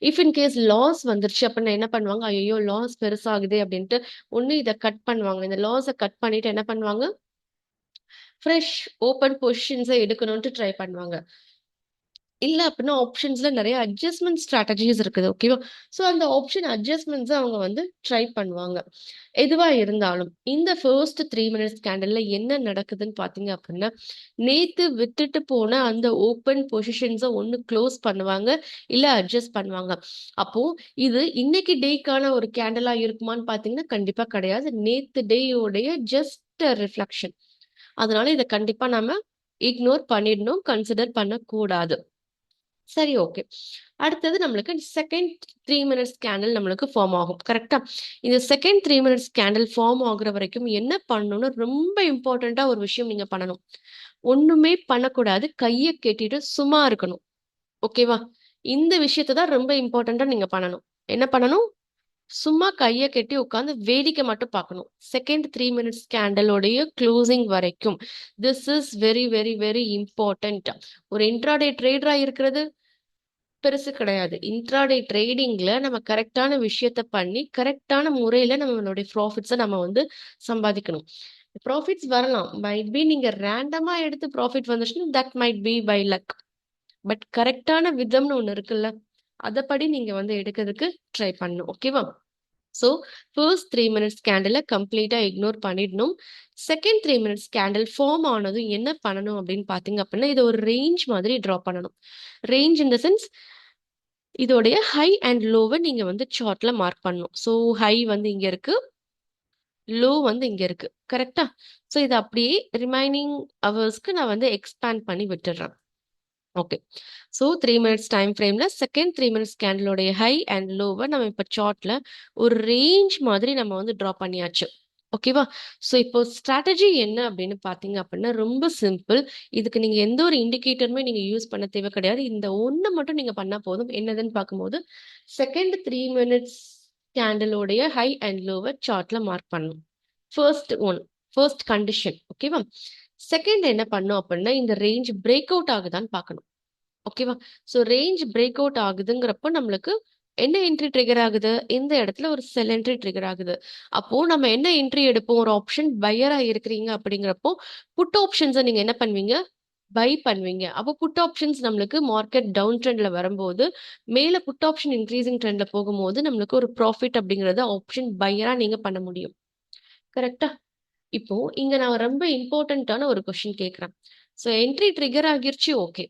இஃப் இன் கேஸ் லாஸ் வந்துருச்சு அப்படின்னா என்ன பண்ணுவாங்க, ஐயையோ! லாஸ் பெருசாகுதே அப்படின்ட்டு ஒண்ணு இத கட் பண்ணுவாங்க. இந்த லாஸ கட் பண்ணிட்டு என்ன பண்ணுவாங்க, ஃப்ரெஷ் ஓப்பன் பொசிஷன்ஸ எடுக்கணும்ட்டு ட்ரை பண்ணுவாங்க. இல்ல அப்படின்னா ஆப்ஷன்ஸ்ல நெறைய அட்ஜஸ்ட்மென்ட் ஸ்ட்ராட்டஜிஸ் இருக்குது. ஓகேவா? ஸோ அந்த ஆப்ஷன் அட்ஜஸ்ட்மென்ட்ஸ அவங்க வந்து ட்ரை பண்ணுவாங்க. எதுவா இருந்தாலும், இந்த ஃபர்ஸ்ட் 3 மினிட்ஸ் கேண்டில்ல என்ன நடக்குதுன்னு பார்த்தீங்க அப்படின்னா, நேத்து விட்டுட்டு போன அந்த ஓப்பன் பொசிஷன்ஸ ஒண்ணு க்ளோஸ் பண்ணுவாங்க, இல்ல அட்ஜஸ்ட் பண்ணுவாங்க. அப்போ இது இன்னைக்கு டேக்கான ஒரு கேண்டிலா இருக்குமான்னு பார்த்தீங்கன்னா, கண்டிப்பா கிடையாது. நேத்து டேயோடைய ஜஸ்ட் அ ரிஃப்ளெக்ஷன். அதனால இத கண்டிப்பா நாம இக்னோர் பண்ணிடணும். கன்சிடர் பண்ணக்கூடாது. சரி, ஓகே. அடுத்தது நம்மளுக்கு செகண்ட் 3 மினிட்ஸ் கேண்டில் நம்மளுக்கு ஃபார்ம் ஆகும். கரெக்ட்டா? இந்த செகண்ட் 3 மினிட்ஸ் கேண்டில் ஃபார்ம் ஆகுற வரைக்கும் என்ன பண்ணணும்னு ரொம்ப இம்பார்ட்டன்ட்டா ஒரு விஷயம் நீங்க பண்ணணும். ஒண்ணுமே பண்ணக்கூடாது. கைய கட்டிட்டு சும்மா இருக்கணும். ஓகேவா? இந்த விஷயத்த தான் ரொம்ப இம்பார்ட்டன்ட்டா நீங்க பண்ணணும். என்ன பண்ணணும்? சும்மா கைய கட்டி உட்கார்ந்து வேடிக்கை மட்டும் பார்க்கணும். செகண்ட் 3 மினிட்ஸ் கேண்டிலோடைய க்ளோசிங் வரைக்கும். This is very, very, very important. ஒரு இன்ட்ராடே ட்ரேடரா இருக்கிறது பெருசு கிடையாது. இன்ட்ராடே ட்ரேடிங்ல நம்ம கரெக்ட்டான விஷயத்த பண்ணி, கரெக்ட்டான முறையில நம்மளுடைய ப்ராஃபிட்ஸ நம்ம வந்து சம்பாதிக்கணும். ப்ராஃபிட்ஸ் வரலாம். மைட் பி நீங்க ரேண்டமா எடுத்து ப்ராஃபிட் வந்துச்சுன்னா, that might be by luck. But கரெக்ட்டான விதம்னு ஒண்ணு இருக்குல்ல. அதப்படி நீங்க வந்து எடுக்கிறதுக்கு ட்ரை பண்ணணும். ஓகேவா? ஸோ, ஃபர்ஸ்ட் 3 மினிட்ஸ் கேண்டில கம்ப்ளீட்டா இக்னோர் பண்ணிடணும். செகண்ட் 3 மினிட்ஸ் கேண்டில் ஃபார்ம் ஆனதும் என்ன பண்ணணும் அப்படின்னு பார்த்தீங்க அப்படின்னா, இத ஒரு ரேஞ்ச் மாதிரி ட்ரா பண்ணணும். ரேஞ்ச் இன் த சென்ஸ் இதோடைய ஹை அண்ட் லோவ நீங்க வந்து சார்ட்ல மார்க் பண்ணணும். ஸோ ஹை வந்து இங்க இருக்கு. லோ வந்து இங்க இருக்கு. கரெக்ட்டா? ஸோ இத அப்படியே ரிமைனிங் ஹவர்ஸ்க்கு நான் வந்து எக்ஸ்பேண்ட் பண்ணி விட்டுர்றேன். ஓகே. ஸோ 3 மினிட்ஸ் டைம் ஃப்ரேம்ல செகண்ட் 3 மினிட்ஸ் கேண்டிலோடைய ஹை அண்ட் லோவ நம்ம இப்ப சார்ட்ல ஒரு ரேஞ்ச் மாதிரி நம்ம வந்து ட்ரா பண்ணியாச்சு. ஓகேவா? ஸோ இப்போ ஸ்ட்ராட்டஜி என்ன அப்படின்னு பார்த்தீங்க அப்படின்னா, ரொம்ப சிம்பிள். இதுக்கு நீங்க எந்த ஒரு இண்டிகேட்டருமே நீங்க யூஸ் பண்ண தேவை கிடையாது. இந்த ஒண்ணு மட்டும் நீங்க பண்ணா போதும். என்னதுன்னு பார்க்கும்போது, செகண்ட் 3 மினிட்ஸ் கேண்டிலோடைய ஹை அண்ட் லோவ சார்ட்ல மார்க் பண்ணணும். First one. First condition. ஓகேவா? செகண்ட் என்ன பண்ணணும் அப்படின்னா, இந்த ரேஞ்ச் பிரேக் அவுட் ஆகுதான்னு பார்க்கணும். ஓகேவா? ஸோ ரேஞ்ச் பிரேக் அவுட் ஆகுதுங்கிறப்போ நம்மளுக்கு என்ன என்ட்ரி ட்ரிகர் ஆகுது? இந்த இடத்துல ஒரு செல் என்ட்ரி ட்ரிகர் ஆகுது. அப்போ நம்ம என்ன என்ட்ரி எடுப்போம்? ஒரு ஆப்ஷன் பையரா இருக்கிறீங்க அப்படிங்கிறப்போ, புட் ஆப்ஷன்ஸ நீங்க என்ன பண்ணுவீங்க? பை பண்ணுவீங்க. அப்போ புட் ஆப்ஷன்ஸ் நம்மளுக்கு மார்க்கெட் டவுன் ட்ரெண்ட்ல வரும்போது, மேல புட் ஆப்ஷன் இன்கிரீசிங் ட்ரெண்ட்ல போகும்போது, நம்மளுக்கு ஒரு ப்ராஃபிட் அப்படிங்கிறத ஆப்ஷன் பையரா நீங்க பண்ண முடியும். கரெக்ட்டா? இப்போ இங்க நான் ரொம்ப இம்பார்ட்டன்ட்டான ஒரு கொஸ்டின் கேட்கிறேன். ஸோ என்ட்ரி ட்ரிகர் ஆகிருச்சு, ஓகே.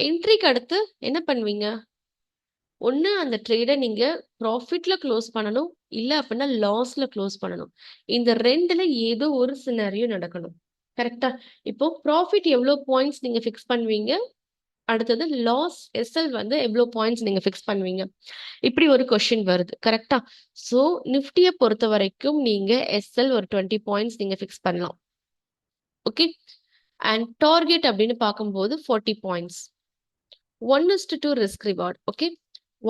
என்ட்ரிக்கு அடுத்து என்ன பண்ணுவீங்க? ஒண்ணு அந்த ட்ரேட நீங்க ப்ராஃபிட்ல குளோஸ் பண்ணணும். இல்ல அப்படின்னா லாஸ்ல குளோஸ் பண்ணணும். இந்த 2ல ஏதோ ஒரு சினாரியோ நடக்கணும். கரெக்ட்டா? இப்போ ப்ராஃபிட் எவ்வளோ பாயிண்ட்ஸ் நீங்க ஃபிக்ஸ் பண்ணுவீங்க? அடுத்தது லாஸ் எஸ்எல் வந்து எவ்வளோ பாயிண்ட்ஸ் நீங்க ஃபிக்ஸ் பண்ணுவீங்க? இப்படி ஒரு கொஸ்டின் வருது. கரெக்ட்டா? ஸோ நிஃப்டிய பொறுத்தவரைக்கும் நீங்க எஸ்எல் ஒரு 20 பாயிண்ட்ஸ் நீங்க ஃபிக்ஸ் பண்ணலாம். ஓகே. அண்ட் டார்கெட் அப்படின்னு பார்க்கும்போது 40 points. 1:2 risk reward. Okay,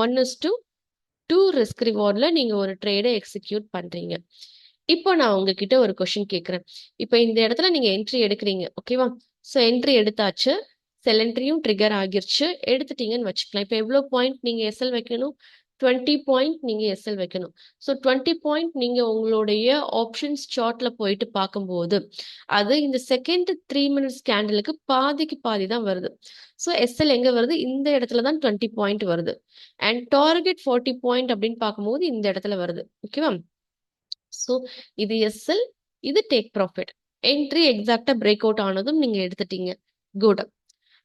1:2 risk ரிவார்ட்ல நீங்க ஒரு ட்ரேடை எக்ஸிக்யூட் பண்றீங்க. இப்போ நான் உங்ககிட்ட ஒரு கொஸ்டின் கேட்குறேன். இப்போ இந்த இடத்துல நீங்க என்ட்ரி எடுக்கிறீங்க. ஓகேவா? ஸோ என்ட்ரி எடுத்தாச்சு. செல் என்ட்ரியும் ட்ரிகர் ஆகிருச்சு. எடுத்துட்டீங்கன்னு வச்சுக்கலாம். இப்போ எவ்வளோ பாயிண்ட் நீங்க எஸ்எல் வைக்கணும்? 20 பாயிண்ட் நீங்க எஸ்எல் வைக்கணும். ஸோ 20 பாயிண்ட் நீங்க உங்களுடைய ஆப்ஷன்ஸ் சார்ட்ல போயிட்டு பார்க்கும்போது அது இந்த செகண்ட் 3 மினிட்ஸ் கேண்டலுக்கு பாதிக்கு பாதி தான் வருது. ஸோ எஸ்எல் எங்க வருது? இந்த இடத்துல தான் 20 பாயிண்ட் வருது. அண்ட் டார்கெட் 40 பாயிண்ட் அப்படின்னு பார்க்கும்போது இந்த இடத்துல வருது. ஓகேவா? ஸோ இது எஸ்எல், இது டேக் ப்ராஃபிட். என்ட்ரி எக்ஸாக்டா பிரேக் அவுட் ஆனதும் நீங்க எடுத்துட்டீங்க. குட்.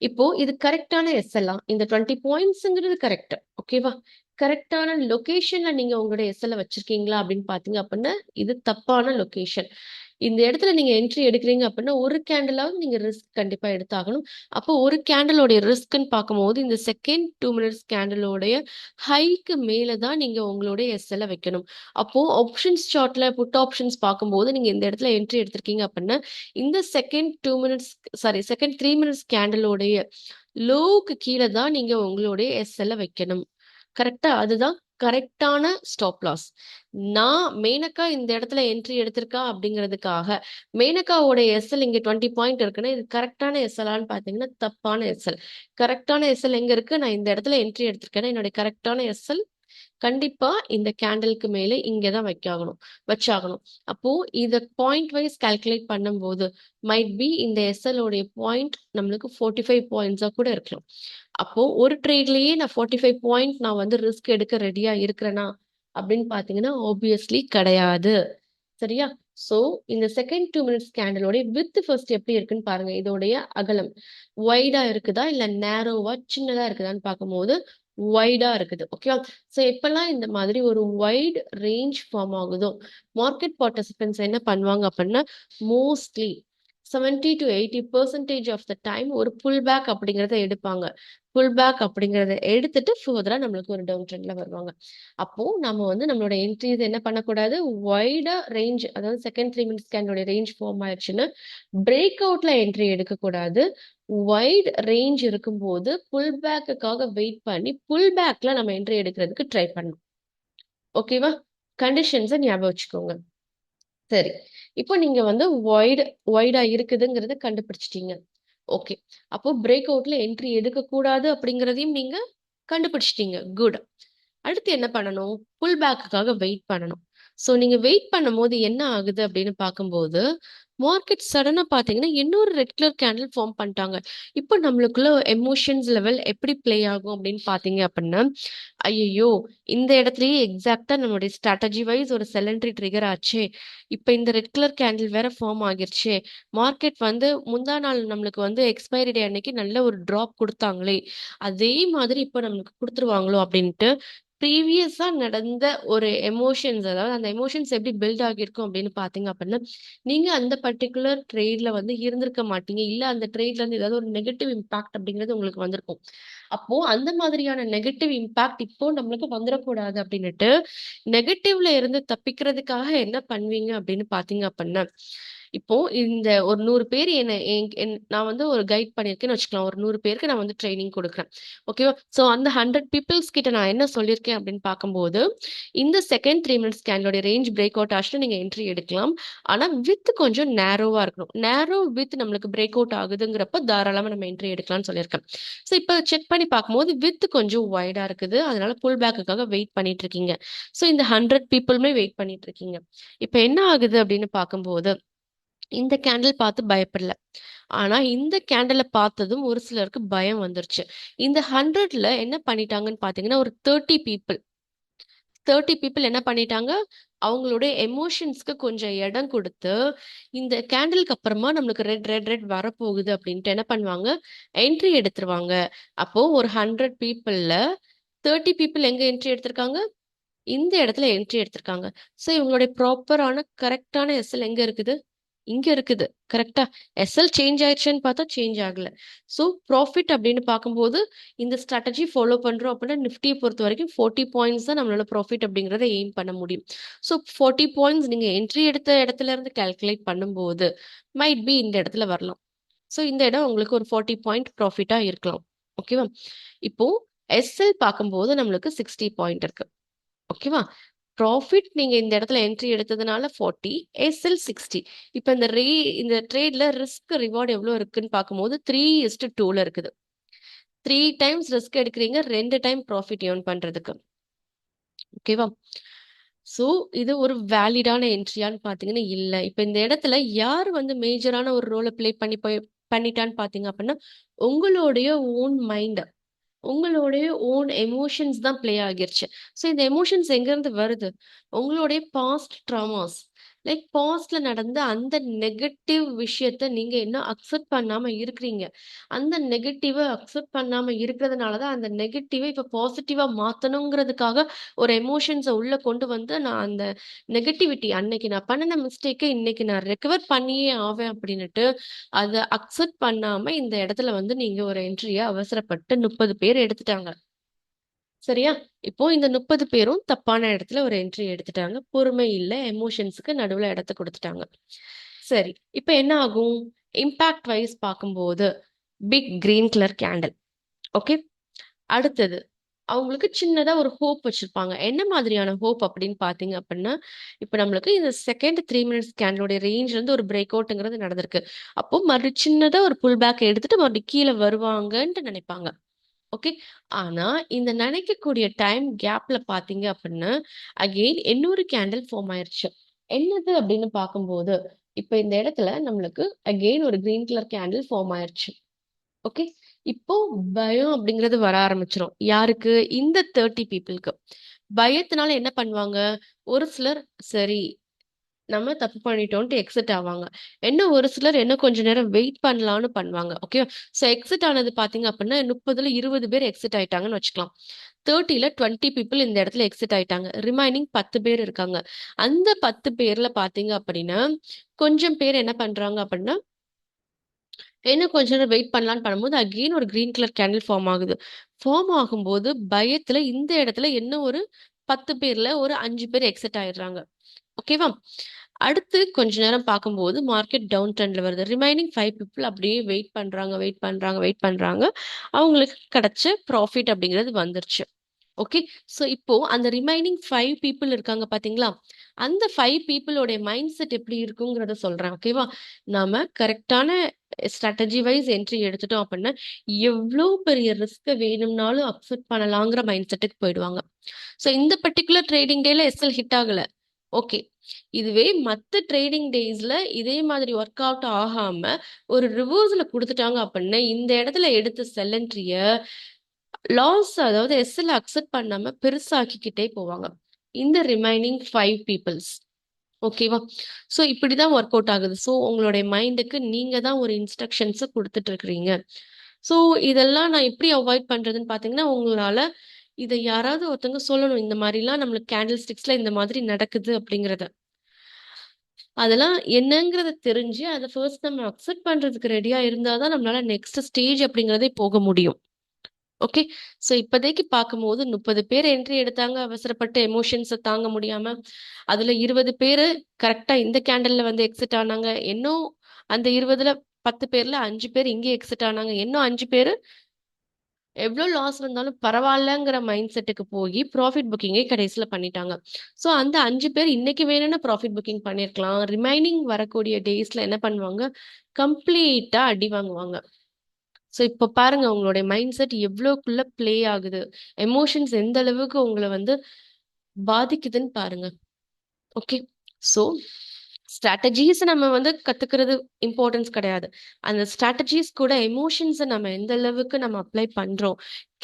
இப்போ இது கரெக்டான எஸ்எல்லாம், இந்த 20 பாயிண்ட்ஸ்ங்கிறது கரெக்ட். ஓகேவா? கரெக்டான லொகேஷன்ல நீங்க உங்களோட எஸ்எல்ல வச்சிருக்கீங்களா அப்படின்னு பாத்தீங்க அப்படின்னா இது தப்பான லொகேஷன். இந்த இடத்துல நீங்க என்ட்ரி எடுக்கிறீங்க அப்படின்னா ஒரு கேண்டலாவது நீங்க ரிஸ்க் கண்டிப்பா எடுத்தாகணும். அப்போ ஒரு கேண்டலோடைய ரிஸ்க்ன்னு பார்க்கும்போது இந்த செகண்ட் 2 மினிட்ஸ் கேண்டலோடைய ஹைக்கு மேல தான் நீங்க உங்களுடைய எஸ்எல்ல வைக்கணும். அப்போ ஆப்ஷன்ஸ் சார்ட்ல புட் ஆப்ஷன்ஸ் பார்க்கும்போது நீங்க இந்த இடத்துல என்ட்ரி எடுத்திருக்கீங்க அப்படின்னா இந்த செகண்ட் 2 மினிட்ஸ் செகண்ட் 3 மினிட்ஸ் கேண்டலோடைய லோவுக்கு கீழே தான் நீங்க உங்களுடைய எஸ்எல்ல வைக்கணும். கரெக்டா? அதுதான் கரெக்டான ஸ்டாப் லாஸ். நான் மேனகா இந்த இடத்துல என்ட்ரி எடுத்திருக்கா அப்படிங்கிறதுக்காக மேனகாவோட எஸ்எல் இங்க 20 பாயிண்ட் இருக்குன்னா இது கரெக்டான எஸ்எல்லான்னு பாத்தீங்கன்னா தப்பான எஸ்எல். கரெக்டான எஸ்எல் எங்க இருக்கு? நான் இந்த இடத்துல என்ட்ரி எடுத்திருக்கேன்னா என்னுடைய கரெக்டான எஸ்எல் கண்டிப்பா இந்த கேண்டலுக்கு மேல இங்கதான் வச்சாகணும். அப்போ இத பாயிண்ட் வைஸ் கால்குலேட் பண்ணும்போது மைட் பி இந்த எஸ்எல் உடைய பாயிண்ட் நம்மளுக்கு 45 பாயிண்ட்ஸா கூட இருக்கலாம். அப்போ ஒரு ட்ரேட்லயே நான் 45 பாயிண்ட் நான் வந்து ரிஸ்க் எடுக்க ரெடியா இருக்கிறேனா அப்படின்னு பாத்தீங்கன்னா ஆப்வியஸ்லி கிடையாது. சரியா? சோ இந்த செகண்ட் 2 மினிட்ஸ் கேண்டலோட வித் ஃபர்ஸ்ட் எப்படி இருக்குன்னு பாருங்க. இதோடைய அகலம் வைடா இருக்குதா இல்ல நேரோவா சின்னதா இருக்குதான்னு பார்க்கும்போது வைடா இருக்குது. ஓகேவா? சோ எப்பெல்லாம் இந்த மாதிரி ஒரு வைட் ரேஞ்ச் ஃபார்ம் ஆகுதோ மார்க்கெட் பார்ட்டிசிபென்ட்ஸ் என்ன பண்ணுவாங்க அப்படின்னா mostly 70 to 80% of the time ஒரு புல் பேக் அப்படிங்கறத எடுப்பாங்க. புல் பேக் அப்படிங்கறத எடுத்துட்டு ஃபர்தரா நம்மளுக்கு ஒரு டவுன் ட்ரெண்ட்ல வருவாங்க. அப்போ நம்ம வந்து நம்மளோட என்ட்ரிஸ் என்ன பண்ணக்கூடாது? வைடா ரேஞ்ச், அதாவது செகண்ட் 3 மினிட்ஸ் கேண்டோட ரேஞ்ச் ஃபார்ம் ஆயிடுச்சுன்னு பிரேக் அவுட்ல என்ட்ரி எடுக்கக்கூடாது. வைட் ரேஞ்ச் இருக்கும்போது புல் பேக்குக்காக வெயிட் பண்ணி புல் பேக்ல நம்ம என்ட்ரி எடுக்கிறதுக்கு ட்ரை பண்ணணும். ஓகேவா? கண்டிஷன்ஸை ஞாபகம் வச்சுக்கோங்க. சரி, இப்போ நீங்க வந்து வைடா இருக்குதுங்கிறத கண்டுபிடிச்சிட்டீங்க. ஓகே, அப்போ பிரேக் அவுட்ல என்ட்ரி எடுக்க கூடாது அப்படிங்கிறதையும் நீங்க கண்டுபிடிச்சிட்டீங்க. குட். அடுத்து என்ன பண்ணணும்? புல் பேக்குக்காக வெயிட் பண்ணணும். ஸோ நீங்க வெயிட் பண்ணும்போது என்ன ஆகுது அப்படின்னு பார்க்கும்போது மார்க்கெட் சடனா பாத்தீங்கன்னா இன்னொரு ரெட் கலர் கேண்டில் ஃபார்ம் பண்ணிட்டாங்க. இப்போ நம்மளுக்குள்ள எமோஷன்ஸ் லெவல் எப்படி ப்ளே ஆகும் அப்படின்னு பாத்தீங்க அப்படின்னா ஐயோ இந்த இடத்துலயே எக்ஸாக்டா நம்மளுடைய ஸ்ட்ராட்டஜி வைஸ் ஒரு செல் என்ட்ரி ட்ரிகர் ஆச்சு. இப்ப இந்த ரெட் கலர் கேண்டில் வேற ஃபார்ம் ஆகிருச்சு. மார்க்கெட் வந்து முந்தா நாள் நம்மளுக்கு வந்து எக்ஸ்பைரி டே அன்னைக்கு நல்ல ஒரு டிராப் கொடுத்தாங்களே அதே மாதிரி இப்ப நம்மளுக்கு கொடுத்துருவாங்களோ அப்படின்ட்டு ப்ரீவியஸா நடந்த ஒரு எமோஷன்ஸ், அதாவது அந்த எமோஷன்ஸ் எப்படி பில்ட் ஆகியிருக்கும் அப்படின்னு பாத்தீங்க அப்படின்னா நீங்க அந்த பர்டிகுலர் ட்ரேட்ல வந்து இருந்திருக்க மாட்டீங்க. இல்ல அந்த ட்ரேட்ல இருந்து ஏதாவது ஒரு நெகட்டிவ் இம்பாக்ட் அப்படிங்கிறது உங்களுக்கு வந்திருக்கும். அப்போ அந்த மாதிரியான நெகட்டிவ் இம்பாக்ட் இப்போ நம்மளுக்கு வந்துடக்கூடாது அப்படின்னுட்டு நெகட்டிவ்ல இருந்து தப்பிக்கிறதுக்காக என்ன பண்ணுவீங்க அப்படின்னு பாத்தீங்க அப்படின்னா இப்போ இந்த ஒரு 100 பேர் என்ன நான் வந்து ஒரு கைட் பண்ணியிருக்கேன்னு வச்சுக்கலாம். ஒரு 100 பேருக்கு நான் வந்து ட்ரைனிங் கொடுக்குறேன். ஓகேவா? ஸோ அந்த 100 பீப்புள்ஸ் கிட்ட நான் என்ன சொல்லியிருக்கேன் அப்படின்னு பார்க்கும்போது இந்த செகண்ட் 3 மினிட்ஸ் கேண்டலோட ரேஞ்ச் பிரேக் அவுட் ஆச்சுன்னா நீங்க என்ட்ரி எடுக்கலாம். ஆனா வித் கொஞ்சம் நேரோவா இருக்கணும். நேரோ வித் நம்மளுக்கு பிரேக் அவுட் ஆகுதுங்கிறப்ப தாராளமா நம்ம என்ட்ரி எடுக்கலாம்னு சொல்லியிருக்கேன். ஸோ இப்போ செக் பண்ணி பார்க்கும்போது வித் கொஞ்சம் வைடா இருக்குது. அதனால புல் பேக்குக்காக வெயிட் பண்ணிட்டு இருக்கீங்க. ஸோ இந்த 100 பீப்புளுமே வெயிட் பண்ணிட்டு இருக்கீங்க. இப்போ என்ன ஆகுது அப்படின்னு பார்க்கும்போது இந்த கேண்டில் பார்த்து பயப்படல. ஆனா இந்த கேண்டில பார்த்ததும் ஒரு சிலருக்கு பயம் வந்துருச்சு. இந்த 100ல என்ன பண்ணிட்டாங்கன்னு பார்த்தீங்கன்னா, ஒரு 30 பீப்பிள் என்ன பண்ணிட்டாங்க, அவங்களுடைய எமோஷன்ஸ்க்கு கொஞ்சம் இடம் குடுத்து, இந்த கேண்டிலுக்கு அப்புறமா நம்மளுக்கு ரெட் வரப்போகுது அப்படின்ட்டு என்ன பண்ணுவாங்க, என்ட்ரி எடுத்துருவாங்க. அப்போ ஒரு 100 பீப்பிள்ல 30 பீப்பிள் எங்க என்ட்ரி எடுத்திருக்காங்க? இந்த இடத்துல என்ட்ரி எடுத்திருக்காங்க. ஸோ இவங்களுடைய ப்ராப்பரான கரெக்டான எஸ்எல் எங்க இருக்குது? இங்க இருக்குது. கரெக்ட்டா? எஸ்எல் சேஞ்ச் ஆயிடுச்சுன்னு பார்த்தா சேஞ்ச் ஆகல. ஸோ ப்ராஃபிட் அப்படின்னு பார்க்கும்போது இந்த ஸ்ட்ராட்டஜி ஃபாலோ பண்றோம் அப்படின்னா நிஃப்டிய பொறுத்தவரைக்கும் 40 பாயிண்ட்ஸ் தான் நம்மளால ப்ராஃபிட் அப்படிங்கிறத எய்ம் பண்ண முடியும். ஸோ 40 பாயிண்ட்ஸ் நீங்க என்ட்ரி எடுத்த இடத்துல இருந்து கால்குலேட் பண்ணும்போது மைட் பி இந்த இடத்துல வரலாம். ஸோ இந்த இடம் உங்களுக்கு ஒரு 40 பாயிண்ட் ப்ராஃபிட்டா இருக்கலாம். ஓகேவா? இப்போ எஸ்எல் பார்க்கும்போது நம்மளுக்கு 60 பாயிண்ட் இருக்கு. ஓகேவா? ப்ராஃபிட் நீங்க இந்த இடத்துல என்ட்ரி எடுத்ததுனால 40, எஸ்எல் 60. இப்ப இந்த ட்ரேட்ல ரிஸ்க் ரிவார்ட் எவ்வளவு இருக்குன்னு பார்க்கும்போது 3:2ல இருக்குது. 3 டைம்ஸ் ரிஸ்க் எடுக்கிறீங்க, 2 டைம் ப்ராஃபிட் ஏர்ன் பண்றதுக்கு. ஓகேவா? சோ இது ஒரு வேலிடான என்ட்ரியான்னு பாத்தீங்கன்னா இல்ல. இப்ப இந்த இடத்துல யார் வந்து மேஜரான ஒரு ரோல ப்ளே பண்ணிட்டான்னு பாத்தீங்க அப்படின்னா உங்களுடைய ஓன் மைண்ட், உங்களுடைய ஓன் எமோஷன்ஸ் தான் ப்ளே ஆகிருச்சு. ஸோ இந்த எமோஷன்ஸ் எங்கேருந்து வருது? உங்களுடைய பாஸ்ட் ட்ராமாஸ். லைக் பாஸ்ட்ல நடந்த அந்த நெகட்டிவ் விஷயத்த நீங்க இன்னும் அக்செப்ட் பண்ணாம இருக்கிறீங்க. அந்த நெகட்டிவ அக்செப்ட் பண்ணாம இருக்கிறதுனால தான் அந்த நெகட்டிவ இப்ப பாசிட்டிவா மாத்தணுங்கிறதுக்காக ஒரு எமோஷன்ஸ உள்ள கொண்டு வந்து நான் அந்த நெகட்டிவிட்டி அன்னைக்கு நான் பண்ணுன மிஸ்டேக்க இன்னைக்கு நான் ரெக்கவர் பண்ணியே ஆவேன் அப்படின்னுட்டு அத அக்செப்ட் பண்ணாம இந்த இடத்துல வந்து நீங்க ஒரு என்ட்ரிய அவசரப்பட்டு 30 பேர் எடுத்துட்டாங்க. சரியா? இப்போ இந்த 30 பேரும் தப்பான இடத்துல ஒரு என்ட்ரி எடுத்துட்டாங்க. பொறுமை இல்ல, எமோஷன்ஸ்க்கு நடுவுல இடத்த குடுத்துட்டாங்க. சரி. இப்ப என்ன ஆகும்? இம்பாக்ட் வைஸ் பார்க்கும்போது, big green colour candle. Okay. அடுத்தது, அவங்களுக்கு சின்னதா ஒரு ஹோப் வச்சிருப்பாங்க. என்ன மாதிரியான ஹோப் அப்படின்னு பார்த்தீங்க அப்படின்னா, இப்ப நம்மளுக்கு இந்த செகண்ட் 3 மினிட்ஸ் கேண்டிலோட ரேஞ்ச்ல இருந்து ஒரு பிரேக் அவுட்ங்கிறது நடந்திருக்கு. அப்போ மறுபடியும் சின்னதா ஒரு புல் பேக் எடுத்துட்டு மறுபடியும் கீழ வருவாங்கன்ட்டு நினைப்பாங்க. ஓகே. ஆனா, இந்த நினைக்கக்கூடிய டைம் கேப்ல பார்த்தீங்க அப்படின்னா, அகெயின் இன்னொரு கேண்டில் ஃபார்ம் ஆயிருச்சு. என்னது அப்படின்னு பார்க்கும்போது, இப்ப இந்த இடத்துல நம்மளுக்கு அகெயின் ஒரு கிரீன் கலர் கேண்டில் ஃபார்ம் ஆயிருச்சு. ஓகே. இப்போ பயம் அப்படிங்கிறது வர ஆரம்பிச்சிரும். யாருக்கு? இந்த 30 பீப்பிள்க்கு. பயத்தினால என்ன பண்ணுவாங்க? ஒரு சிலர் சரி நம்ம தப்பு பண்ணிட்டோம்ன்ட்டு எக்ஸிட் ஆவாங்க. இன்னும் ஒரு சிலர் இன்னும் கொஞ்ச நேரம் வெயிட் பண்ணலான்னு பண்ணுவாங்க. ஓகே. ஸோ எக்ஸிட் ஆனது பார்த்தீங்க அப்படின்னா 30ல 20 பேர் எக்ஸிட் ஆயிட்டாங்கன்னு வச்சுக்கலாம். 30ல 20 பீப்பிள் இந்த இடத்துல எக்ஸிட் ஆயிட்டாங்க. ரிமைனிங் 10 பேர் இருக்காங்க. அந்த 10 பேர்ல பார்த்தீங்க அப்படின்னா, கொஞ்சம் பேர் என்ன பண்றாங்க அப்படின்னா, இன்னும் கொஞ்ச நேரம் வெயிட் பண்ணலான்னு பண்ணும்போது, அகெயின் ஒரு கிரீன் கலர் கேண்டில் ஃபார்ம் ஆகுது. ஃபார்ம் ஆகும்போது பயத்துல இந்த இடத்துல இன்னும் ஒரு 10 பேர்ல ஒரு 5 பேர் எக்ஸிட் ஆயிடுறாங்க. ஓகேவா? அடுத்து கொஞ்ச நேரம் பார்க்கும்போது மார்க்கெட் டவுன் ட்ரெண்ட்ல வருது. ரிமைனிங் 5 பீப்பிள் அப்படியே வெயிட் பண்றாங்க, வெயிட் பண்றாங்க, வெயிட் பண்றாங்க. அவங்களுக்கு கிடைச்ச ப்ராஃபிட் அப்படிங்கிறது வந்துருச்சு. ஓகே. ஸோ இப்போ அந்த ரிமைனிங் 5 பீப்பிள் இருக்காங்க பார்த்தீங்களா? அந்த 5 பீப்பிளோட மைண்ட் செட் எப்படி இருக்குங்கிறத சொல்றேன். ஓகேவா? நாம கரெக்ட்டான ஸ்ட்ராட்டஜி வைஸ் என்ட்ரி எடுத்துட்டோம் அப்படின்னா, எவ்ளோ பெரிய ரிஸ்க்க வேணும்னாலும் அக்செப்ட் பண்ணலாங்கிற மைண்ட் செட்டுக்கு போயிடுவாங்க. ஸோ இந்த பர்ட்டிகுலர் ட்ரேடிங் டேல எஸ்எல் ஹிட் ஆகல. ஓகே. இதுவே மத்த ட்ரேடிங் டேஸ்ல இதே மாதிரி ஒர்க் அவுட் ஆகாம ஒரு ரிவர்ஸ்ல குடுத்துட்டாங்க அப்படின்னா, இந்த இடத்துல எடுத்த செல் என்ட்ரிய லாஸ் அதாவது எஸ்எல் அக்செப்ட் பண்ணாம பெருசாக்கிக்கிட்டே போவாங்க. இந்த ரிமைனிங் 5 பீப்பிள்ஸ். ஓகேவா? ஸோ இப்படிதான் ஒர்க் அவுட் ஆகுது. ஸோ உங்களுடைய மைண்டுக்கு நீங்க தான் ஒரு இன்ஸ்ட்ரக்ஷன்ஸ குடுத்துட்டு இருக்கிறீங்க. ஸோ இதெல்லாம் நான் எப்படி அவாய்ட் பண்றதுன்னு பார்த்தீங்கன்னா, உங்களால இத யாராவது ஒருத்தவங்க சொல்லணும். இந்த மாரிலாம் நம்மளுக்கு கேண்டில் ஸ்டிக்ஸ்ல இந்த மாதிரி நடக்குது அப்படிங்கிறத. அதெல்லாம் என்னங்கிறத தெரிஞ்சு, அத ஃபர்ஸ்ட் நம்ம அக்செப்ட் பண்றதுக்கு ரெடியா இருந்தா தான் நம்மளால நெக்ஸ்ட் ஸ்டேஜ் அப்படிங்கிறதே போக முடியும். ஓகே. ஸோ இப்போதைக்கு பார்க்கும்போது 30 பேர் என்ட்ரி எடுத்தாங்க அவசரப்பட்டு எமோஷன்ஸ தாங்க முடியாம. அதுல 20 பேரு கரெக்ட்டா இந்த கேண்டில்ல வந்து எக்ஸிட் ஆனாங்க. இன்னும் அந்த 20ல 10 பேர்ல 5 பேர் இங்கே எக்ஸிட் ஆனாங்க. இன்னும் 5 பேரு எவ்ளோ லாஸ் வந்தாலும் பரவாயில்லங்கிற மைண்ட் செட்டுக்கு போயி ப்ராஃபிட் புக்கிங்கே கடைசில பண்ணிட்டாங்க. ஸோ அந்த 5 பேர் இன்னைக்கு வேணும்னா ப்ராஃபிட் புக்கிங் பண்ணியிருக்கலாம். ரிமைனிங் வரக்கூடிய டேஸ்ல என்ன பண்ணுவாங்க, கம்ப்ளீட்டா அடி வாங்குவாங்க. ஸோ இப்ப பாருங்க உங்களுடைய மைண்ட் செட் எவ்வளோக்குள்ள ப்ளே ஆகுது. எமோஷன்ஸ் எந்த அளவுக்கு உங்கள வந்து பாதிக்குதுன்னு பாருங்க. ஓகே. ஸோ ஸ்ட்ராட்டஜிஸ் நம்ம வந்து கத்துக்கிறது இம்பார்ட்டன்ஸ் கிடையாது. அந்த ஸ்ட்ராட்டஜிஸ் கூட எமோஷன்ஸ நம்ம எந்த அளவுக்கு நம்ம அப்ளை பண்றோம்.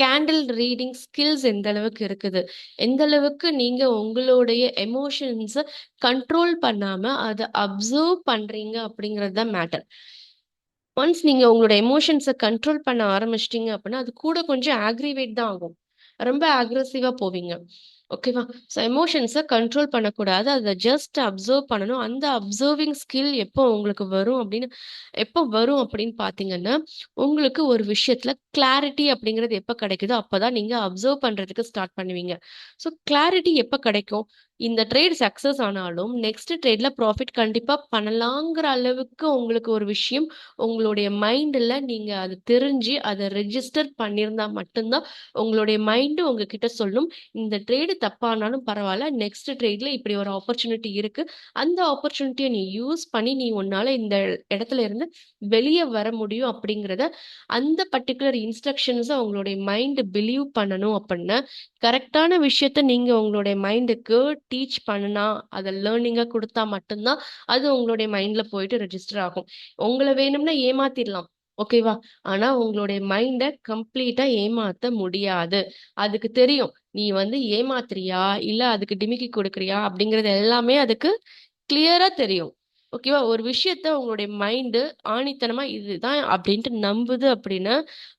கேண்டில் ரீடிங் ஸ்கில்ஸ் எந்த அளவுக்கு இருக்குது. எந்த அளவுக்கு நீங்க உங்களுடைய எமோஷன்ஸ கண்ட்ரோல் பண்ணாம அத அப்சர்வ் பண்றீங்க அப்படிங்கிறது தான் மேட்டர். ஒன்ஸ் நீங்க உங்களோட எமோஷன்ஸ கண்ட்ரோல் பண்ண ஆரம்பிச்சிட்டீங்க அப்படின்னா, அது கூட கொஞ்சம் ஆக்ரிவேட் தான் ஆகும். ரொம்ப அக்ரெசிவா போவீங்க. ஓகேவா? ஸோ எமோஷன்ஸ கண்ட்ரோல் பண்ணக்கூடாது. அத ஜஸ்ட் அப்சர்வ் பண்ணணும். அந்த அப்சர்விங் ஸ்கில் எப்போ வரும் அப்படின்னு பார்த்தீங்கன்னா, உங்களுக்கு ஒரு விஷயத்துல கிளாரிட்டி அப்படிங்கிறது எப்ப கிடைக்குதோ, அப்பதான் நீங்க அப்சர்வ் பண்றதுக்கு ஸ்டார்ட் பண்ணுவீங்க. ஸோ கிளாரிட்டி எப்ப கிடைக்கும்? இந்த ட்ரேட் சக்சஸ் ஆனாலும் நெக்ஸ்ட் ட்ரேட்ல ப்ராஃபிட் கண்டிப்பா பண்ணலாங்கிற அளவுக்கு உங்களுக்கு ஒரு விஷயம் உங்களுடைய மைண்ட்ல நீங்க அது தெரிஞ்சு அதை ரெஜிஸ்டர் பண்ணியிருந்தா மட்டும்தான் உங்களுடைய மைண்டு உங்ககிட்ட சொல்லும் இந்த ட்ரேடு தப்பானாலும் பரவாயில்ல, நெக்ஸ்ட் ட்ரேட்ல இப்படி ஒரு ஆப்பர்ச்சுனிட்டி இருக்கு, அந்த ஆப்பர்ச்சுனிட்டியை நீ யூஸ் பண்ணி நீ உன்னால இந்த இடத்துல இருந்து வெளியே வர முடியும் அப்படிங்கிறத அந்த பர்டிகுலர் இன்ஸ்ட்ரக்ஷன்ஸை உங்களுடைய மைண்ட் பிலீவ் பண்ணணும். அப்படின்னா கரெக்டான விஷயத்த நீங்க உங்களுடைய மைண்டுக்கு டீச் பண்ணுனா, அதை லேர்னிங்கா கொடுத்தா மட்டும்தான் அது உங்களுடைய மைண்ட்ல போயிட்டு ரெஜிஸ்டர் ஆகும். உங்களை வேணும்னா ஏமாத்திடலாம், ஓகேவா? ஆனா உங்களுடைய மைண்ட கம்ப்ளீட்டா ஏமாத்த முடியாது. அதுக்கு தெரியும் நீ வந்து ஏமாத்துறியா இல்ல அதுக்கு டிமிக்கி கொடுக்குறியா அப்படிங்கறது எல்லாமே அதுக்கு கிளியரா தெரியும், ஓகேவா? ஒரு விஷயத்த உங்களுடைய மைண்டு ஆணித்தனமா இதுதான் அப்படின்ட்டு நம்புது அப்படின்னா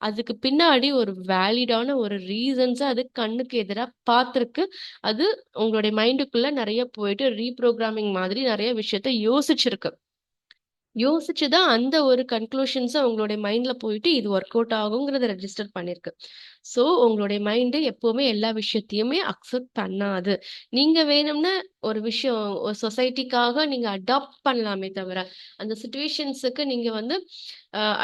அதுக்கு பின்னாடி ஒரு வேலிடான ஒரு ரீசன்ஸை அது கண்ணுக்கு எதிராக பார்த்துருக்கு. அது உங்களுடைய மைண்டுக்குள்ள நிறைய போயிட்டு ரீப்ரோக்ராமிங் மாதிரி நிறைய விஷயத்த யோசிச்சிருக்கு. யோசிச்சுதான் அந்த ஒரு கன்க்ளூஷன்ஸை உங்களுடைய மைண்ட்ல போயிட்டு இது ஒர்க் அவுட் ஆகுங்கிறத ரெஜிஸ்டர் பண்ணிருக்கு. ஸோ உங்களுடைய மைண்டு எப்பவுமே எல்லா விஷயத்தையுமே அக்செப்ட் பண்ணாது. நீங்க வேணும்னா ஒரு விஷயம் ஒரு சொசைட்டிக்காக நீங்க அடாப்ட் பண்ணலாமே தவிர, அந்த சுச்சுவேஷன்ஸுக்கு நீங்க வந்து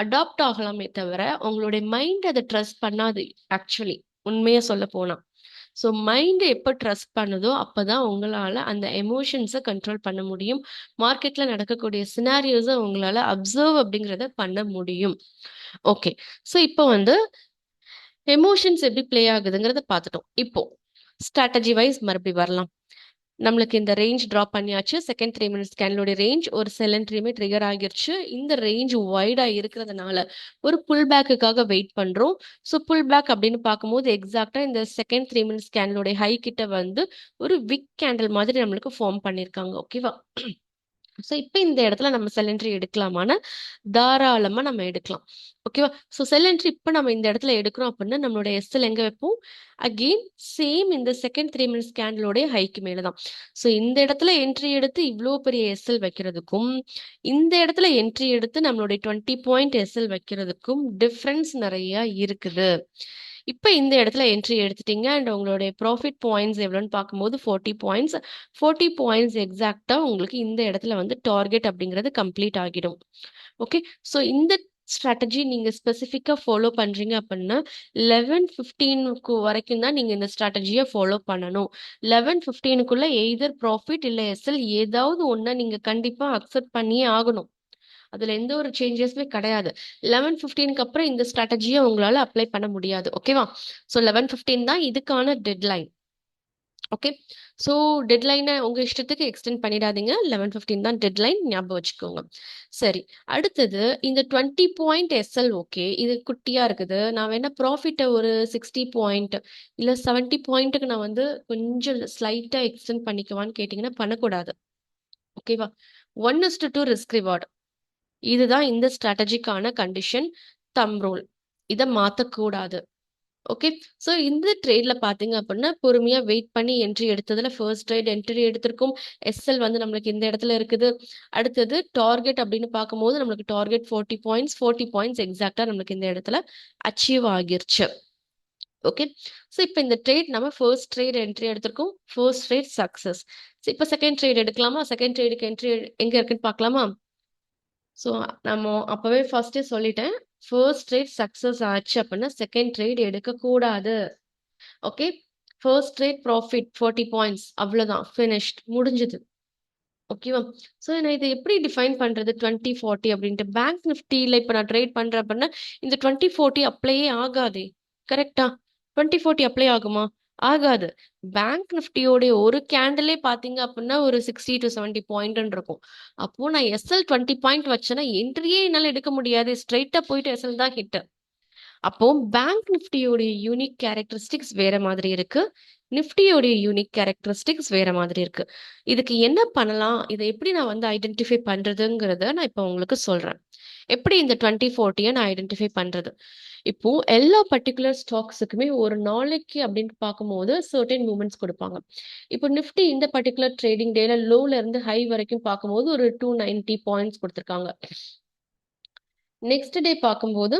அடாப்ட் ஆகலாமே தவிர, உங்களுடைய மைண்ட் அதை ட்ரஸ்ட் பண்ணாது. ஆக்சுவலி உண்மையா சொல்ல போனா, ஸோ மைண்ட் எப்போ ட்ரஸ்ட் பண்ணுதோ அப்பதான் உங்களால அந்த எமோஷன்ஸை கண்ட்ரோல் பண்ண முடியும். மார்க்கெட்ல நடக்கக்கூடிய சினாரியோஸை உங்களால அப்சர்வ் அப்படிங்கிறத பண்ண முடியும். ஓகே, ஸோ இப்போ வந்து எமோஷன்ஸ் எப்படி ப்ளே ஆகுதுங்கிறத பார்த்துட்டோம். இப்போ ஸ்ட்ராட்டஜி வைஸ் மறுபடி வரலாம். நம்மளுக்கு இந்த ரேஞ்ச் ட்ராப் பண்ணியாச்சு. செகண்ட் 3 மினிட்ஸ் கேண்டலோட ரேஞ்ச் ஒரு செல் என்ட்ரியுமே ட்ரிகர் ஆகிருச்சு. இந்த ரேஞ்ச் வைடா இருக்கிறதுனால ஒரு புல் பேக்குக்காக வெயிட் பண்றோம். ஸோ புல் பேக் அப்படின்னு பார்க்கும்போது எக்ஸாக்டா இந்த செகண்ட் 3 மினிட்ஸ் கேண்டலோட ஹை கிட்ட வந்து ஒரு விக் கேண்டில் மாதிரி நம்மளுக்கு ஃபார்ம் பண்ணியிருக்காங்க, ஓகேவா? ஸோ இப்போ இந்த இடத்துல நம்ம செல் என்ட்ரி எடுக்கலாமான்னா தாராளமாக நம்ம எடுக்கலாம், ஓகேவா? ஸோ செல் என்ட்ரி இப்போ நம்ம இந்த இடத்துல எடுக்கிறோம் அப்படின்னா நம்மளோட எஸ்எல் எங்கே வைப்போம்? அகெயின் சேம் இந்த செகண்ட் 3 மினிட்ஸ் கேண்டலோடைய ஹைக்கு மேலே தான். ஸோ இந்த இடத்துல என்ட்ரி எடுத்து இவ்வளோ பெரிய எஸ்எல் வைக்கிறதுக்கும் இந்த இடத்துல என்ட்ரி எடுத்து நம்மளுடைய 20 பாயிண்ட் எஸ்எல் வைக்கிறதுக்கும் டிஃப்ரென்ஸ் நிறைய இருக்குது. இப்போ இந்த இடத்துல என்ட்ரி எடுத்துட்டீங்க அண்ட் உங்களுடைய ப்ராஃபிட் பாயிண்ட்ஸ் எவ்வளோன்னு பார்க்கும்போது 40 பாயிண்ட்ஸ். 40 பாயிண்ட்ஸ் எக்ஸாக்டாக உங்களுக்கு இந்த இடத்துல வந்து டார்கெட் அப்படிங்கிறது கம்ப்ளீட் ஆகிடும். ஓகே, ஸோ இந்த ஸ்ட்ராட்டஜி நீங்கள் ஸ்பெசிஃபிக்காக ஃபாலோ பண்ணுறீங்க அப்படின்னா 11:15 வரைக்கும் தான் நீங்கள் இந்த ஸ்ட்ராட்டஜியை ஃபாலோ பண்ணணும். 11:15 எய்தர் ப்ராஃபிட் இல்லை எஸ்எல் ஏதாவது ஒன்றை நீங்கள் கண்டிப்பாக அக்செப்ட் பண்ணியே ஆகணும். அதுல எந்த ஒரு சேஞ்சஸுமே கிடையாது. 11:15 அப்புறம் இந்த ஸ்ட்ராட்டஜியை உங்களால அப்ளை பண்ண முடியாது, ஓகேவா? ஸோ 11:15 தான் இதுக்கான டெட்லைன். ஓகே, ஸோ டெட்லைனை உங்க இஷ்டத்துக்கு எக்ஸ்டெண்ட் பண்ணிடாதீங்க. 11:15 தான் டெட்லைன், ஞாபகம் வச்சுக்கோங்க. சரி, அடுத்தது இந்த 20 பாயிண்ட் எஸ்எல். ஓகே, இது குட்டியா இருக்குது. நான் வேணா ப்ராஃபிட்டை ஒரு 60 பாயிண்ட் இல்லை 70 பாயிண்ட்டுக்கு நான் வந்து கொஞ்சம் ஸ்லைட்டா எக்ஸ்டெண்ட் பண்ணிக்குவான்னு கேட்டிங்கன்னா பண்ணக்கூடாது, ஓகேவா? 1:2 ரிஸ்க் ரிவார்டு, இதுதான் இந்த ஸ்ட்ராட்டஜிக்கான கண்டிஷன், தம் ரூல். இதை மாற்றக்கூடாது, ஓகே? ஸோ இந்த ட்ரேட்ல பார்த்தீங்க அப்படின்னா பொறுமையாக வெயிட் பண்ணி என்ட்ரி எடுத்ததுல ஃபர்ஸ்ட் ட்ரேட் என்ட்ரி எடுத்திருக்கும். எஸ்எல் வந்து நம்மளுக்கு இந்த இடத்துல இருக்குது. அடுத்தது டார்கெட் அப்படின்னு பார்க்கும்போது நம்மளுக்கு டார்கெட் 40 பாயிண்ட்ஸ். 40 பாயிண்ட்ஸ் எக்ஸாக்டா நம்மளுக்கு இந்த இடத்துல அச்சீவ் ஆகிருச்சு, ஓகே? ஸோ இப்போ இந்த ட்ரேட் நம்ம ஃபர்ஸ்ட் ட்ரேட் என்ட்ரி எடுத்திருக்கோம். First trade success. ஸோ இப்போ செகண்ட் ட்ரேட் எடுக்கலாமா? செகண்ட் ட்ரேடுக்கு என்ட்ரி எங்க இருக்குன்னு பார்க்கலாமா? ஸோ நம்ம அப்பவே ஃபர்ஸ்டே சொல்லிட்டேன், ஃபர்ஸ்ட் ட்ரேட் சக்ஸஸ் ஆச்சு அப்படின்னா செகண்ட் ட்ரேட் எடுக்கக்கூடாது, okay? First trade profit 40 points, அவ்வளோதான், ஃபினிஷ்ட், முடிஞ்சுது, ஓகேவா? ஸோ நான் இதை எப்படி டிஃபைன் பண்ணுறது 2040 அப்படின்ட்டு? பேங்க் நிஃப்டியில் இப்போ நான் ட்ரேட் பண்ணுறேன் அப்படின்னா இந்த 2040 அப்ளையே ஆகாதே, கரெக்டா? 2040 அப்ளை ஆகுமா? ஆகாது. பேங்க் நிஃப்டியோடைய ஒரு கேண்டிலே பார்த்தீங்க அப்படின்னா ஒரு 60 to 70 பாயிண்ட் இருக்கும். அப்போ நான் எஸ்எல் 20 பாயிண்ட் வச்சேன்னா என்ட்ரியே என்னால் எடுக்க முடியாது, ஸ்ட்ரைட்டாக போயிட்டு எஸ்எல் தான் ஹிட். அப்போ பேங்க் நிஃப்டியோடைய யூனிக் கேரக்டரிஸ்டிக்ஸ் வேற மாதிரி இருக்கு, நிஃப்டியோடைய யூனிக் கேரக்டரிஸ்டிக்ஸ் வேற மாதிரி இருக்கு. இதுக்கு என்ன பண்ணலாம், இதை எப்படி நான் வந்து ஐடென்டிஃபை பண்றதுங்கிறத நான் இப்போ உங்களுக்கு சொல்றேன். எப்படி இந்த 2040 நான் ஐடென்டிஃபை பண்றது? இப்போ எல்லா பர்டிகுலர் ஸ்டாக்ஸுக்குமே ஒரு நாளைக்கு அப்படின்னு பார்க்கும்போது சர்டன் மூமெண்ட்ஸ் கொடுப்பாங்க. இப்போ நிஃப்டி இந்த பர்டிகுலர் ட்ரேடிங் டேல லோல இருந்து ஹை வரைக்கும் பார்க்கும்போது ஒரு 290 பாயிண்ட்ஸ் கொடுத்துருக்காங்க. நெக்ஸ்ட் டே பார்க்கும்போது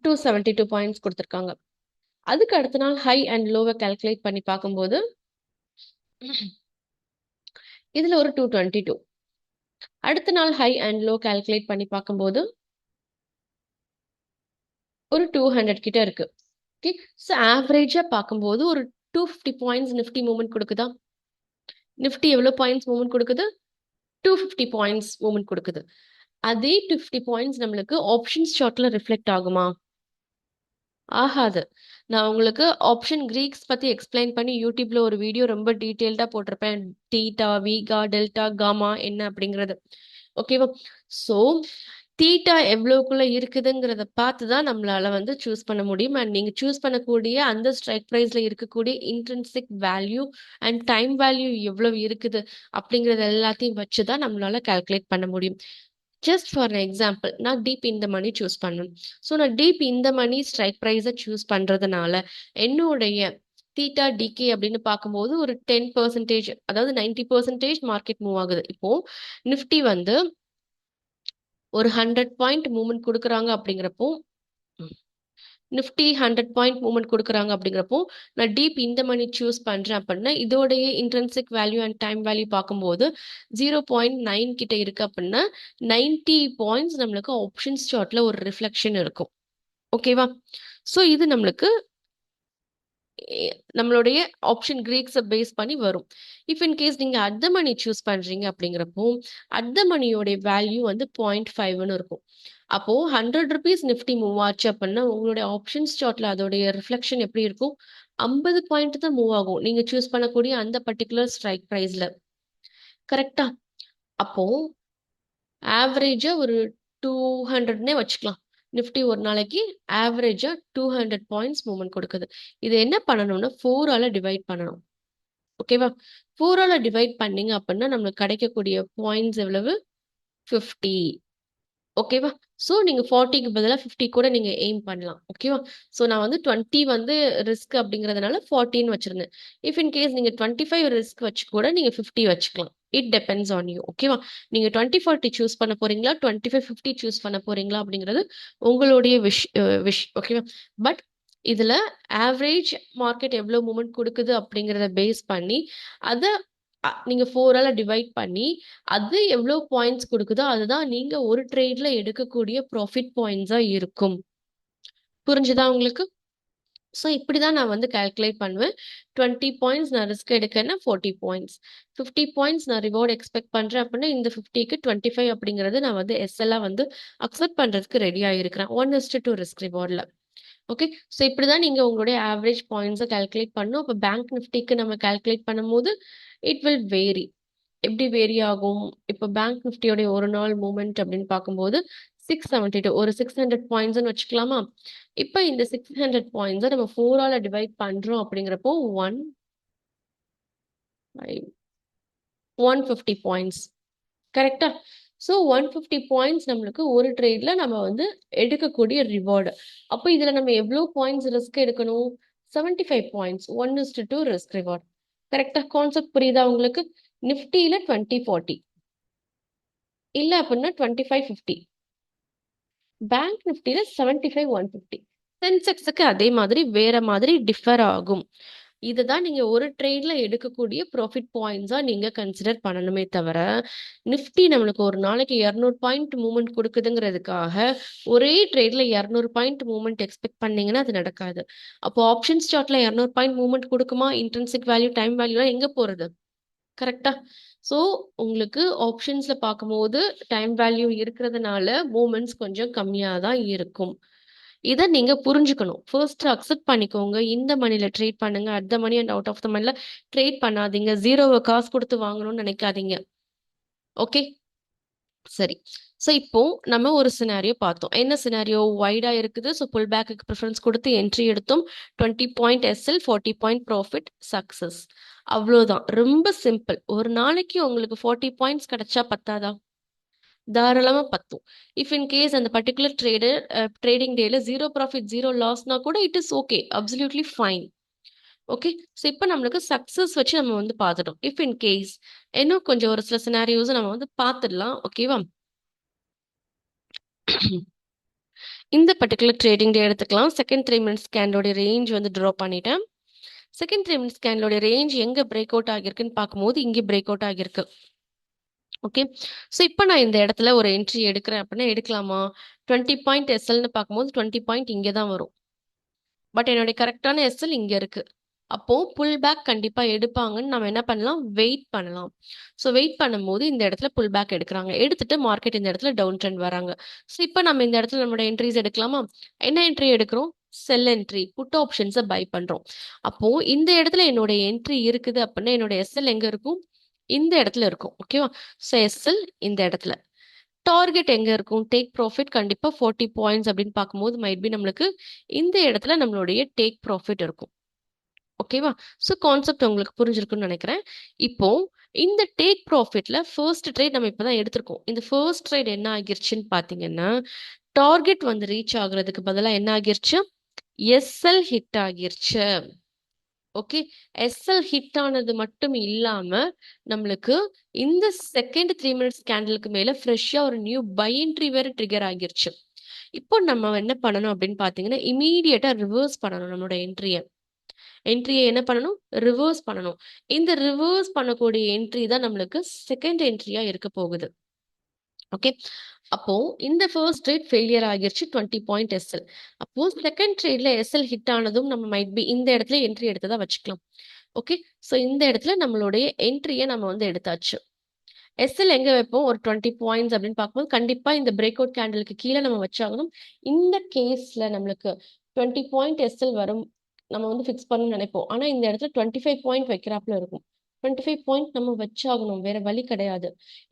272 பாயிண்ட்ஸ் கொடுத்துருக்காங்க. அதுக்கு அடுத்த நாள் ஹை அண்ட் லோவை கால்குலேட் பண்ணி பார்க்கும்போது இதுல ஒரு 222. அடுத்த நாள் ஹை அண்ட் லோ கால்குலேட் பண்ணி பார்க்கும்போது ஒரு 200 கிட்ட இருக்கு. ஓகே. ஸோ ஆவரேஜா பார்க்கும்போது ஒரு 250 பாயிண்ட்ஸ் நிஃப்டி மூவ்மெண்ட் கொடுக்குதா? நிஃப்டி எவ்வளோ பாயிண்ட்ஸ் மூவ்மெண்ட் கொடுக்குது? 250 பாயிண்ட்ஸ் மூவ்மெண்ட் கொடுக்குது. அதே 250 பாயிண்ட்ஸ் நம்மளுக்கு ஆப்ஷன்ஸ் சார்ட்ல ரிஃப்ளெக்ட் ஆகுமா? ஆகாது. நான் உங்களுக்கு ஆப்ஷன் கிரீக்ஸ் பத்தி எக்ஸ்பிளைன் பண்ணி யூடியூப்ல ஒரு வீடியோ ரொம்ப டீட்டெயில்டா போட்டிருப்பேன். தீட்டா, வீகா, டெல்டா, காமா என்ன அப்படிங்கிறது. ஓகேவா? ஸோ தீட்டா எவ்வளோக்குள்ள இருக்குதுங்கிறத பார்த்து தான் நம்மளால வந்து சூஸ் பண்ண முடியும். அண்ட் நீங்க சூஸ் பண்ணக்கூடிய அந்த ஸ்ட்ரைக் ப்ரைஸ்ல இருக்கக்கூடிய intrinsic value and time value எவ்வளவு இருக்குது அப்படிங்கிறது எல்லாத்தையும் வச்சு தான் நம்மளால கால்குலேட் பண்ண முடியும். ஜஸ்ட் ஃபார் எக்ஸாம்பிள் நான் டீப் இந்த மணி சூஸ் பண்ணணும். ஸோ நான் டீப் இந்த மணி ஸ்ட்ரைக் ப்ரைஸை சூஸ் பண்ணுறதுனால என்னுடைய தீட்டா டிகே அப்படின்னு பார்க்கும்போது ஒரு 10%, அதாவது 90% மார்க்கெட் மூவ் ஆகுது. இப்போ நிஃப்டி வந்து ஒரு 100 பாயிண்ட் மூவ்மெண்ட் கொடுக்குறாங்க அப்படிங்கிறப்போ நிஃப்டி 100 பாயிண்ட் மூவ்மெண்ட் கொடுக்குறாங்க அப்படிங்கிறப்போ நான் டீப் இந்த மணி சூஸ் பண்ணுறேன் அப்படின்னா இதோடைய intrinsic value and time value பார்க்கும்போது 0.9 கிட்ட இருக்கு அப்படின்னா 90 பாயிண்ட்ஸ் நம்மளுக்கு ஆப்ஷன்ஸ் சார்ட்ல ஒரு ரிஃப்ளெக்ஷன் இருக்கும். ஓகேவா? ஸோ இது நம்மளுக்கு நம்மளுடைய ஆப்ஷன் கிரீக்ஸை பேஸ் பண்ணி வரும். இஃப் இன் கேஸ் நீங்க அட் த மணி சூஸ் பண்றீங்க அப்படிங்கிறப்போ அட் த மணியோடைய வேல்யூ வந்து 0.5ன்னு இருக்கும். அப்போ 100 ருபீஸ் நிஃப்டி மூவ் ஆச்சு அப்படின்னா உங்களுடைய ஆப்ஷன்ஸ் சார்ட்ல அதோடைய ரிஃப்ளெக்ஷன் எப்படி இருக்கும்? 50 பாயிண்ட் தான் மூவ் ஆகும் நீங்க சூஸ் பண்ணக்கூடிய அந்த பர்டிகுலர் ஸ்ட்ரைக் ப்ரைஸ்ல. கரெக்டா? அப்போ ஆவரேஜா ஒரு 200னே வச்சுக்கலாம். நிஃப்டி ஒரு நாளைக்கு ஆவரேஜா 200 பாயிண்ட்ஸ் மூவ்மெண்ட் கொடுக்குது. இது என்ன பண்ணணும்னா 4ஆல டிவைட் பண்ணணும். ஓகேவா? 4ஆல டிவைட் பண்ணீங்க அப்படின்னா நம்மளுக்கு கிடைக்கக்கூடிய பாயிண்ட்ஸ் எவ்வளவு? 50. ஓகேவா? ஸோ நீங்க 40க்கு பதிலா 50 கூட நீங்க எய்ம் பண்ணலாம். ஓகேவா? ஸோ நான் வந்து 20 வந்து ரிஸ்க் அப்படிங்கிறதுனால 40ன்னு வச்சிருந்தேன். இஃப் இன் கேஸ் நீங்க 25 ரிஸ்க் வச்சு கூட நீங்க 50 வச்சுக்கலாம். It depends on you. ஓகேவா? நீங்க 20, 40 சூஸ் பண்ண போறீங்களா? 25, 50 சூஸ் பண்ண போறீங்களா? அப்படிங்கிறது உங்களுடைய விஷ். ஓகேவா? பட் இதுல ஆவரேஜ் மார்க்கெட் எவ்வளவு மூவ்மெண்ட் கொடுக்குது அப்படிங்கிறத பேஸ் பண்ணி அத நீங்க 4ஆல டிவைட் பண்ணி அது எவ்வளவு பாயிண்ட்ஸ் கொடுக்குதோ அதுதான் நீங்க ஒரு ட்ரேட்ல எடுக்கக்கூடிய ப்ராஃபிட் பாயிண்ட்ஸா இருக்கும். புரிஞ்சுதா உங்களுக்கு? ஸோ இப்படிதான் நான் வந்து கால்குலேட் பண்ணுவேன். 20 பாயிண்ட்ஸ் நான் ரிஸ்க் எடுக்கேன்னா 40 பாயிண்ட்ஸ். 50 பாயிண்ட்ஸ் நான் ரிவார்ட் எக்ஸ்பெக்ட் பண்றேன் அப்படின்னா இந்த 50க்கு 25 அப்படிங்கிறது நான் வந்து எஸ்எல்லா வந்து அக்செப்ட் பண்றதுக்கு ரெடியா இருக்கிறேன். 1:2 ரிஸ்க் ரிவார்ட்ல. ஓகே. ஸோ இப்படிதான் நீங்க உங்களுடைய ஆவரேஜ் பாயிண்ட்ஸை கால்குலேட் பண்ணணும். அப்போ பேங்க் நிஃப்டிக்கு நம்ம கால்குலேட் பண்ணும்போது இட் வில் வேரி. எப்படி வேரி ஆகும்? இப்போ பேங்க் நிஃப்டியோடைய ஒரு நாள் மூவ்மெண்ட் அப்படின்னு பார்க்கும்போது 672 ஒரு 600 பாயிண்ட்ஸ்னு வச்சுக்கலாமா? இப்போ இந்த 600 பாயிண்ட்ஸை நம்ம 4ஆல டிவைட் பண்றோம் அப்படிங்கிறப்போ 150 பாயிண்ட்ஸ். கரெக்டா? ஸோ 150 பாயிண்ட்ஸ் நம்மளுக்கு ஒரு ட்ரேட்ல நம்ம வந்து எடுக்கக்கூடிய ரிவார்டு. அப்போ இதுல நம்ம எவ்வளோ பாயிண்ட்ஸ் ரிஸ்க் எடுக்கணும்? 75 பாயிண்ட்ஸ். 1:2 risk reward. கரெக்டா? கான்செப்ட் புரியுதா உங்களுக்கு? நிஃப்டியில 20, 40 இல்ல அப்படின்னா 25, 50. பேங்க் நிஃப்டியில 75, 150. சென்செக்ஸுக்கு அதே மாதிரி வேற மாதிரி டிஃபர் ஆகும். இதுதான் நீங்க ஒரு ட்ரேட்ல எடுக்கக்கூடிய ப்ராஃபிட் பாயிண்ட்ஸா நீங்க கன்சிடர் பண்ணணுமே தவிர நிஃப்டி நம்மளுக்கு ஒரு நாளைக்கு 200 பாயிண்ட் மூவ்மெண்ட் கொடுக்குதுங்கிறதுக்காக ஒரே ட்ரேட்ல 200 பாயிண்ட் மூவ்மெண்ட் எக்ஸ்பெக்ட் பண்ணீங்கன்னா அது நடக்காது. அப்போ ஆப்ஷன்ஸ் சார்ட்ல 200 பாயிண்ட் மூவ்மெண்ட் கொடுக்குமா? இன்ட்ரின்சிக் வேல்யூ, டைம் வேல்யூலாம் எங்க போறது? கரெக்டா? ஸோ உங்களுக்கு ஆப்ஷன்ஸ்ல பார்க்கும்போது டைம் வேல்யூ இருக்கிறதுனால மூமெண்ட்ஸ் கொஞ்சம் கம்மியா தான் இருக்கும். இத நீங்க புரிஞ்சுக்கணும். ஃபர்ஸ்ட் அக்செப்ட் பண்ணிக்கோங்க. இந்த மணில ட்ரேட் பண்ணுங்க. At the money and out of the மணில ட்ரேட் பண்ணாதீங்க. 0வ காசு குடுத்து வாங்கணும்னு நினைக்காதீங்க. ஓகே? சரி. ஸோ இப்போ நம்ம ஒரு சினாரியோ பார்த்தோம். என்ன சினாரியோ? வைடா இருக்குது. ஸோ புல் பேக்குக்கு ப்ரிஃபரன்ஸ் குடுத்து என்ட்ரி எடுத்தோம். 20 point SL, 40 point profit, success. அவ்வளோதான். ரொம்ப சிம்பிள். ஒரு நாளைக்கு உங்களுக்கு 40 பாயிண்ட்ஸ் கிடைச்சா பத்தாதா? தாராளமா பத்தும். இஃப் இன் கேஸ் அந்த பர்ட்டிகுலர் ட்ரேடிங் டேல 0 ப்ராஃபிட், 0 லாஸ்னா கூட it is okay. Absolutely fine. Okay. So இப்போ நம்மளுக்கு சக்சஸ் வச்சு நம்ம வந்து பார்த்துட்டோம். இஃப் இன் கேஸ் இன்னும் கொஞ்சம் ஒரு சில சினாரியோஸ நம்ம வந்து பார்த்துடலாம். ஓகேவா? இந்த பர்ட்டிகுலர் ட்ரேடிங் டே எடுத்துக்கலாம். செகண்ட் 3 மினிட்ஸ் கேண்டோட ரேஞ்ச் வந்து ட்ரா பண்ணிட்டேன். செகண்ட் 3 மினிட்ஸ் கேண்டலோட ரேஞ்ச் எங்க பிரேக் அவுட் ஆகியிருக்குன்னு பார்க்கும்போது இங்கே பிரேக் அவுட் ஆகியிருக்கு. ஓகே. ஸோ இப்போ நான் இந்த இடத்துல ஒரு என்ட்ரி எடுக்கிறேன் அப்படின்னா எடுக்கலாமா? 20 பாயிண்ட் எஸ்எல்னு பார்க்கும்போது 20 பாயிண்ட் இங்கே தான் வரும். பட் என்னுடைய கரெக்டான எஸ்எல் இங்க இருக்கு. அப்போ புல் பேக் கண்டிப்பா எடுப்பாங்கன்னு நம்ம என்ன பண்ணலாம்? வெயிட் பண்ணலாம். ஸோ வெயிட் பண்ணும்போது இந்த இடத்துல புல் பேக் எடுக்கிறாங்க. எடுத்துட்டு மார்க்கெட் இந்த இடத்துல டவுன் ட்ரெண்ட் வராங்க. ஸோ இப்போ நம்ம இந்த இடத்துல நம்மளோட என்ட்ரிஸ் எடுக்கலாமா? என்ன என்ட்ரி எடுக்கிறோம்? செல் என்ட்ரி, புட் ஆப்ஷன்ஸை பை பண்றோம். அப்போ இந்த இடத்துல என்னோட என்ட்ரி இருக்குது அப்படின்னா என்னோட எஸ்எல் எங்க இருக்கும்? இந்த இடத்துல இருக்கும். ஓகேவா? ஸோ எஸ்எல் இந்த இடத்துல. டார்கெட் எங்க இருக்கும்? டேக் ப்ராஃபிட் கண்டிப்பா 40 பாயிண்ட்ஸ் அப்படின்னு பார்க்கும்போது மைட் பி நம்மளுக்கு இந்த இடத்துல நம்மளுடைய டேக் ப்ராஃபிட் இருக்கும். ஓகேவா? ஸோ கான்செப்ட் உங்களுக்கு புரிஞ்சிருக்குன்னு நினைக்கிறேன். இப்போ இந்த டேக் ப்ராஃபிட்ல ஃபர்ஸ்ட் ட்ரேட் நம்ம இப்பதான் எடுத்திருக்கோம். இந்த ஃபர்ஸ்ட் ட்ரேட் என்ன ஆகிருச்சுன்னு பார்த்தீங்கன்னா, டார்கெட் வந்து ரீச் ஆகுறதுக்கு பதிலா என்ன ஆகிருச்சு? எஸ்எல் ஹிட் ஆகிருச்சு. ஓகே. எஸ்எல் ஹிட் ஆனது மட்டும் இல்லாம, நம்மளுக்கு இந்த செகண்ட் 3 மினிட்ஸ் கேண்டிலுக்கு மேல ஃப்ரெஷ்ஷா ஒரு நியூ பை என்ட்ரி வேற ட்ரிகர் ஆகிருச்சு. இப்போ நம்ம என்ன பண்ணணும் அப்படின்னு பார்த்தீங்கன்னா, இம்மீடியட்டா ரிவர்ஸ் பண்ணணும் நம்மளோட என்ட்ரிய. என்ட்ரிய என்ன பண்ணணும்? ரிவர்ஸ் பண்ணணும். இந்த ரிவர்ஸ் பண்ணக்கூடிய என்ட்ரி தான் நம்மளுக்கு செகண்ட் என்ட்ரியா இருக்க போகுது. ஓகே. அப்போ இந்த ஃபர்ஸ்ட் ட்ரேட் ஃபெயிலியர் ஆகிருச்சு 20 பாயிண்ட் எஸ்எல். அப்போ செகண்ட் ட்ரேட்ல எஸ்எல் ஹிட் ஆனதும் நம்ம மைட் பி இந்த இடத்துல என்ட்ரி எடுத்ததா வச்சுக்கலாம். ஓகே. ஸோ இந்த இடத்துல நம்மளுடைய என்ட்ரிய நம்ம வந்து எடுத்தாச்சு. எஸ்எல் எங்க வைப்போம்? ஒரு 20 பாயிண்ட்ஸ் அப்படின்னு பார்க்கும்போது கண்டிப்பா இந்த பிரேக் அவுட் கேண்டலுக்கு கீழே நம்ம வச்சாகணும். இந்த கேஸ்ல நம்மளுக்கு 20 பாயிண்ட் எஸ்எல் வரும். நம்ம வந்து ஃபிக்ஸ் பண்ணணும்னு நினைப்போம். ஆனா இந்த இடத்துல 25 பாயிண்ட் வைக்கிறாப்புல இருக்கும். 25 பாயிண்ட் நம்ம வச்சாகணும். வேற வழி கிடையாது.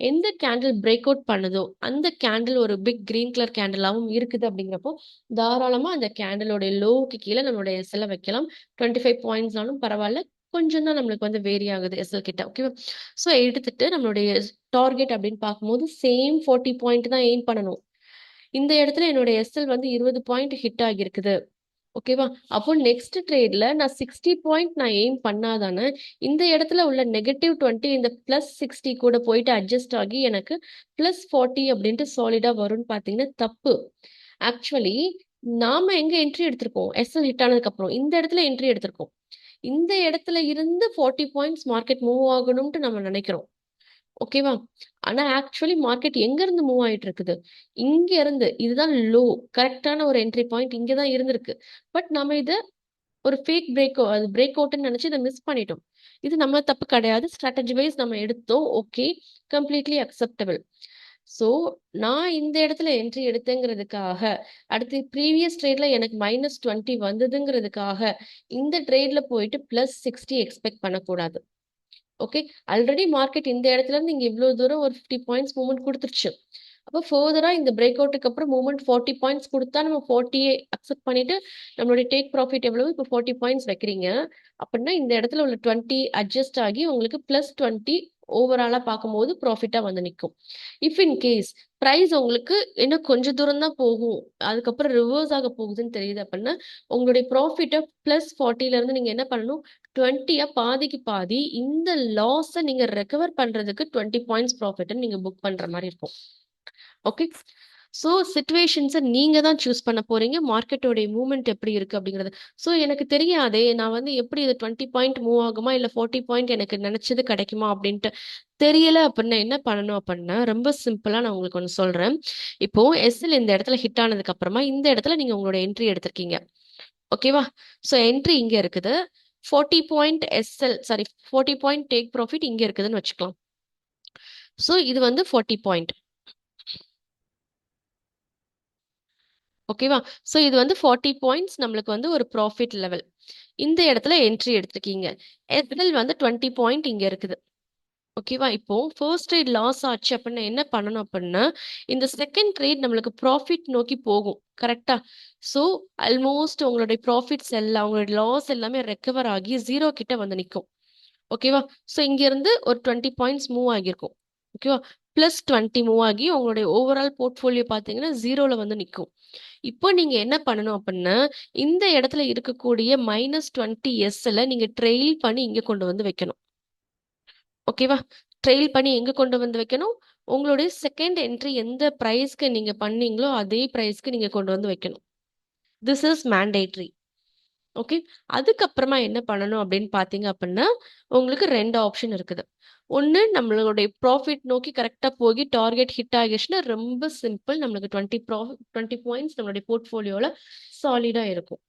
எந்த கேண்டில் பிரேக் அவுட் பண்ணுதோ அந்த கேண்டில் ஒரு பிக் கிரீன் கலர் கேண்டிலாவும் இருக்குது அப்படிங்கிறப்போ தாராளமா அந்த கேண்டிலோட லோவுக்கு கீழே நம்மளோட எஸ்எல் வைக்கலாம். 25 பாயிண்ட்ஸ்னாலும் பரவாயில்ல. கொஞ்சம் தான் நம்மளுக்கு வந்து வேரி ஆகுது எஸ்எல் கிட்ட. ஓகேவா? ஸோ எடுத்துட்டு நம்மளுடைய டார்கெட் அப்படின்னு பார்க்கும்போது சேம் 40 பாயிண்ட் தான் எய்ம் பண்ணணும். இந்த இடத்துல என்னோட எஸ்எல் வந்து 20 பாயிண்ட் ஹிட் ஆகியிருக்குது. ஓகேவா? அப்போ நெக்ஸ்ட் ட்ரேட்ல நான் 60 பாயிண்ட் நான் எய்ம் பண்ணாதானே இந்த இடத்துல உள்ள -20 இந்த +60 கூட போயிட்டு அட்ஜஸ்ட் ஆகி எனக்கு +40 அப்படின்ட்டு சாலிடா வரும்னு பார்த்தீங்கன்னா தப்பு. ஆக்சுவலி நாம எங்க என்ட்ரி எடுத்திருக்கோம்? எஸ்எல் ஹிட் ஆனதுக்கு அப்புறம் இந்த இடத்துல என்ட்ரி எடுத்திருக்கோம். இந்த இடத்துல இருந்து 40 பாயிண்ட்ஸ் மார்க்கெட் மூவ் ஆகணும்ட்டு நம்ம நினைக்கிறோம். ஓகேவா? ஆனா ஆக்சுவலி மார்க்கெட் எங்க இருந்து மூவ் ஆயிட்டு இருக்குது? இங்க இருந்து. இதுதான் லோ. கரெக்ட்டான ஒரு என்ட்ரி பாயிண்ட் இங்க தான் இருந்திருக்கு. பட் நம்ம இத ஒரு ஃபேக் அது பிரேக் அவுட்ன்னு நெனச்சு இத மிஸ் பண்ணிட்டோம். இது நம்ம தப்பு கிடையாது. ஸ்ட்ராட்டஜி வைஸ் நம்ம எடுத்தோம். ஓகே. Completely acceptable. ஸோ, நான் இந்த இடத்துல என்ட்ரி எடுத்தேங்கிறதுக்காக, அடுத்து ப்ரீவியஸ் ட்ரேட்ல எனக்கு -20 வந்ததுங்கிறதுக்காக, இந்த ட்ரேட்ல போயிட்டு +60 எக்ஸ்பெக்ட் பண்ணக்கூடாது. ஓகே. ஆல்ரெடி மார்க்கெட் இந்த இடத்துல இருந்து இங்க இவ்ளோ தூரம் ஒரு 50 பாயிண்ட்ஸ் மூவ்மெண்ட் குடுத்துருச்சு. அப்ப ஃபர்தரா இந்த பிரேக் அவுட்க்கு அப்புறம் மூவ்மெண்ட் 40 பாயிண்ட்ஸ் குடுத்தா நம்ம 40யே அக்செப்ட் பண்ணிட்டு நம்மளுடைய டேக் ப்ராஃபிட் எவ்வளவு? இப்போ 40 பாயிண்ட்ஸ் வைக்கிறீங்க. அப்படின்னா இந்த இடத்துல உள்ள 20 அட்ஜஸ்ட் ஆகி உங்களுக்கு +20 ஓவராலா பார்க்கும்போது ப்ராஃபிட்டா வந்து நிக்கும். இஃப் இன் கேஸ் பிரைஸ் உங்களுக்கு இன்னும் கொஞ்சம் தூரம் தான் போகும். அதுக்கப்புறம் ரிவர்ஸ் ஆக போகுதுன்னு தெரியுது அப்படின்னா, உங்களுடைய ப்ராஃபிட்ட +40ல இருந்து நீங்க என்ன பண்ணணும்? 20ய பாதிக்கு பாதி இந்த லாஸ நீங்க ரெக்கவர் பண்றதுக்கு 20 பாயிண்ட்ஸ் ப்ராஃபிட்ன்னு நீங்க புக் பண்ற மாரி இருக்கும். ஓகே. ஸோ சிச்சுவேஷன்ஸ நீங்க தான் சூஸ் பண்ண போறீங்க. மார்க்கெட்டோடைய மூவ்மெண்ட் எப்படி இருக்கு அப்படிங்கிறது. ஸோ எனக்கு தெரியாதே! நான் வந்து எப்படி இது 20 பாயிண்ட் மூவ் ஆகுமா? இல்ல 40 பாயிண்ட் எனக்கு நெனச்சது கிடைக்குமா? அப்படின்ட்டு தெரியல அப்படின்னா என்ன பண்ணணும் அப்படின்னா, ரொம்ப சிம்பிளா நான் உங்களுக்கு ஒண்ணு சொல்றேன். இப்போ எஸ்எல் இந்த இடத்துல ஹிட் ஆனதுக்கு அப்புறமா, இந்த இடத்துல நீங்க உங்களோட என்ட்ரி எடுத்திருக்கீங்க. ஓகேவா? ஸோ என்ட்ரி இங்க இருக்குது. 40 point SL 40 point take profit இங்க இருக்குதுன்னு வச்சுக்கலாம். ஸோ இது வந்து 40 பாயிண்ட். ஓகேவா? ஸோ இது வந்து 40 பாயிண்ட்ஸ் நம்மளுக்கு வந்து ஒரு ப்ராஃபிட் லெவல். இந்த இடத்துல என்ட்ரி எடுத்திருக்கீங்க. எஸ்எல் வந்து 20 பாயிண்ட் இங்க இருக்குது. ஓகேவா? இப்போ ஃபர்ஸ்ட் ட்ரேட் லாஸ் ஆச்சு அப்படின்னா என்ன பண்ணணும் அப்படின்னா, இந்த செகண்ட் ட்ரேட் நம்மளுக்கு ப்ராஃபிட் நோக்கி போகும். கரெக்ட்டா? ஸோ ஆல்மோஸ்ட் உங்களுடைய ப்ராஃபிட்ஸ் எல்லாம், உங்களுடைய லாஸ் எல்லாமே ரெக்கவர் ஆகி 0 கிட்ட வந்து நிக்கும். ஓகேவா? ஸோ இங்கிருந்து ஒரு 20 பாயிண்ட்ஸ் மூவ் ஆகியிருக்கும். ஓகேவா? +20 மூவ் ஆகி உங்களுடைய ஓவரால் போர்ட்ஃபோலியோ பார்த்தீங்கன்னா 0ல வந்து நிக்கும். இப்போ நீங்க என்ன பண்ணணும் அப்படின்னா, இந்த இடத்துல இருக்கக்கூடிய -20 எஸ்ல நீங்க ட்ரெயில் பண்ணி இங்க கொண்டு வந்து வைக்கணும். ஓகேவா? ட்ரெயில் பண்ணி எங்க கொண்டு வந்து வைக்கணும்? உங்களுடைய செகண்ட் என்ட்ரி எந்த பிரைஸ்க்கு நீங்க பண்ணீங்களோ, அதே பிரைஸ்க்கு நீங்க கொண்டு வந்து வைக்கணும். This is mandatory. ஓகே. அதுக்கப்புறமா என்ன பண்ணணும் அப்படின்னு பார்த்தீங்க அப்படின்னா, உங்களுக்கு 2 ஆப்ஷன் இருக்குது. ஒண்ணு நம்மளுடைய ப்ராஃபிட் நோக்கி கரெக்ட்டா போகி டார்கெட் ஹிட் ஆகிருச்சுன்னா, ரொம்ப சிம்பிள். நம்மளுக்கு 20 பாயிண்ட்ஸ் நம்மளுடைய போர்ட்ஃபோலியோல சாலிடா இருக்கும்.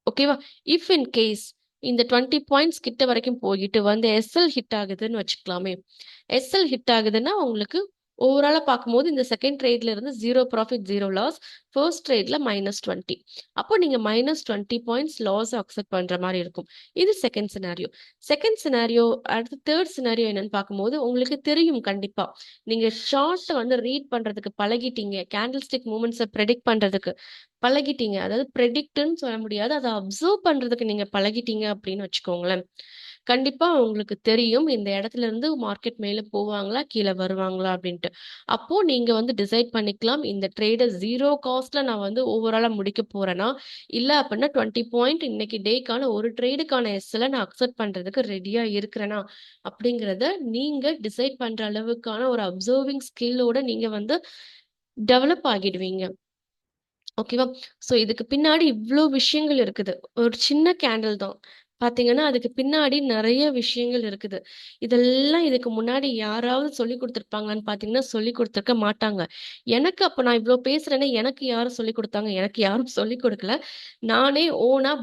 ஓகேவா? இஃப் இன் கேஸ் இந்த 20 பாயிண்ட்ஸ் கிட்ட வரைக்கும் போயிட்டு வந்து எஸ்எல் ஹிட் ஆகுதுன்னு வச்சுக்கலாமே. எஸ்எல் ஹிட் ஆகுதுன்னா, உங்களுக்கு ஓவராலா பார்க்கும்போது இந்த செகண்ட் ட்ரேட்ல இருந்து 0 ப்ராஃபிட் 0 லாஸ். ஃபர்ஸ்ட் ட்ரேட்ல -20. அப்போ நீங்க -20 பாயிண்ட்ஸ் லாஸ் அக்செப்ட் பண்ற மாரி இருக்கும். இது செகண்ட் சினாரியோ. செகண்ட் சினாரியோ அடுத்து தேர்ட் சினாரியோ என்னன்னு பார்க்கும்போது, உங்களுக்கு தெரியும் கண்டிப்பா. நீங்க சார்ட்ட வந்து ரீட் பண்றதுக்கு பழகிட்டீங்க. கேண்டில் ஸ்டிக் மூவ்மெண்ட்ஸ பிரெடிக்ட் பண்றதுக்கு பழகிட்டீங்க. அதாவது பிரெடிக்ட்ன்னு சொல்ல முடியாது. அத அப்சர்வ் பண்றதுக்கு நீங்க பழகிட்டீங்க அப்படின்னு வச்சுக்கோங்களேன். கண்டிப்பா உங்களுக்கு தெரியும் இந்த இடத்துல இருந்து மார்க்கெட் மேல போவாங்களா, கீழ வருவாங்களா அப்படின்ட்டு. அப்போ நீங்க வந்து டிசைட் பண்ணிக்கலாம். இந்த ட்ரேட 0 காஸ்ட்ல நான் வந்து ஓவராலா முடிக்க போறேனா, இல்ல அப்படின்னா 20 பாயிண்ட் இன்னைக்கு டேக்கான ஒரு ட்ரேடுக்கான எஸ்எல்ல நான் அக்செப்ட் பண்றதுக்கு ரெடியா இருக்கிறேனா, அப்படிங்கிறத நீங்க டிசைட் பண்ற அளவுக்கான ஒரு அப்சர்விங் ஸ்கில்லோட நீங்க வந்து டெவலப் ஆகிடுவீங்க. ஓகேவா? ஸோ இதுக்கு பின்னாடி இவ்ளோ விஷயங்கள் இருக்குது. ஒரு சின்ன கேண்டில் தான். பார்த்தீங்கன்னா, அதுக்கு பின்னாடி நெறைய விஷயங்கள் இருக்குது. இதெல்லாம் இதுக்கு முன்னாடி யாராவது சொல்லிக் குடுத்துருப்பாங்களான்னு பார்த்தீங்கன்னா, சொல்லிக் குடுத்துருக்க மாட்டாங்க. எனக்கு அப்ப நான் இவ்ளோ பேசுறேன்னா, எனக்கு யாரு சொல்லிக் குடுத்தாங்க? எனக்கு யாரும் சொல்லிக் குடுக்கல. நானே ஓனா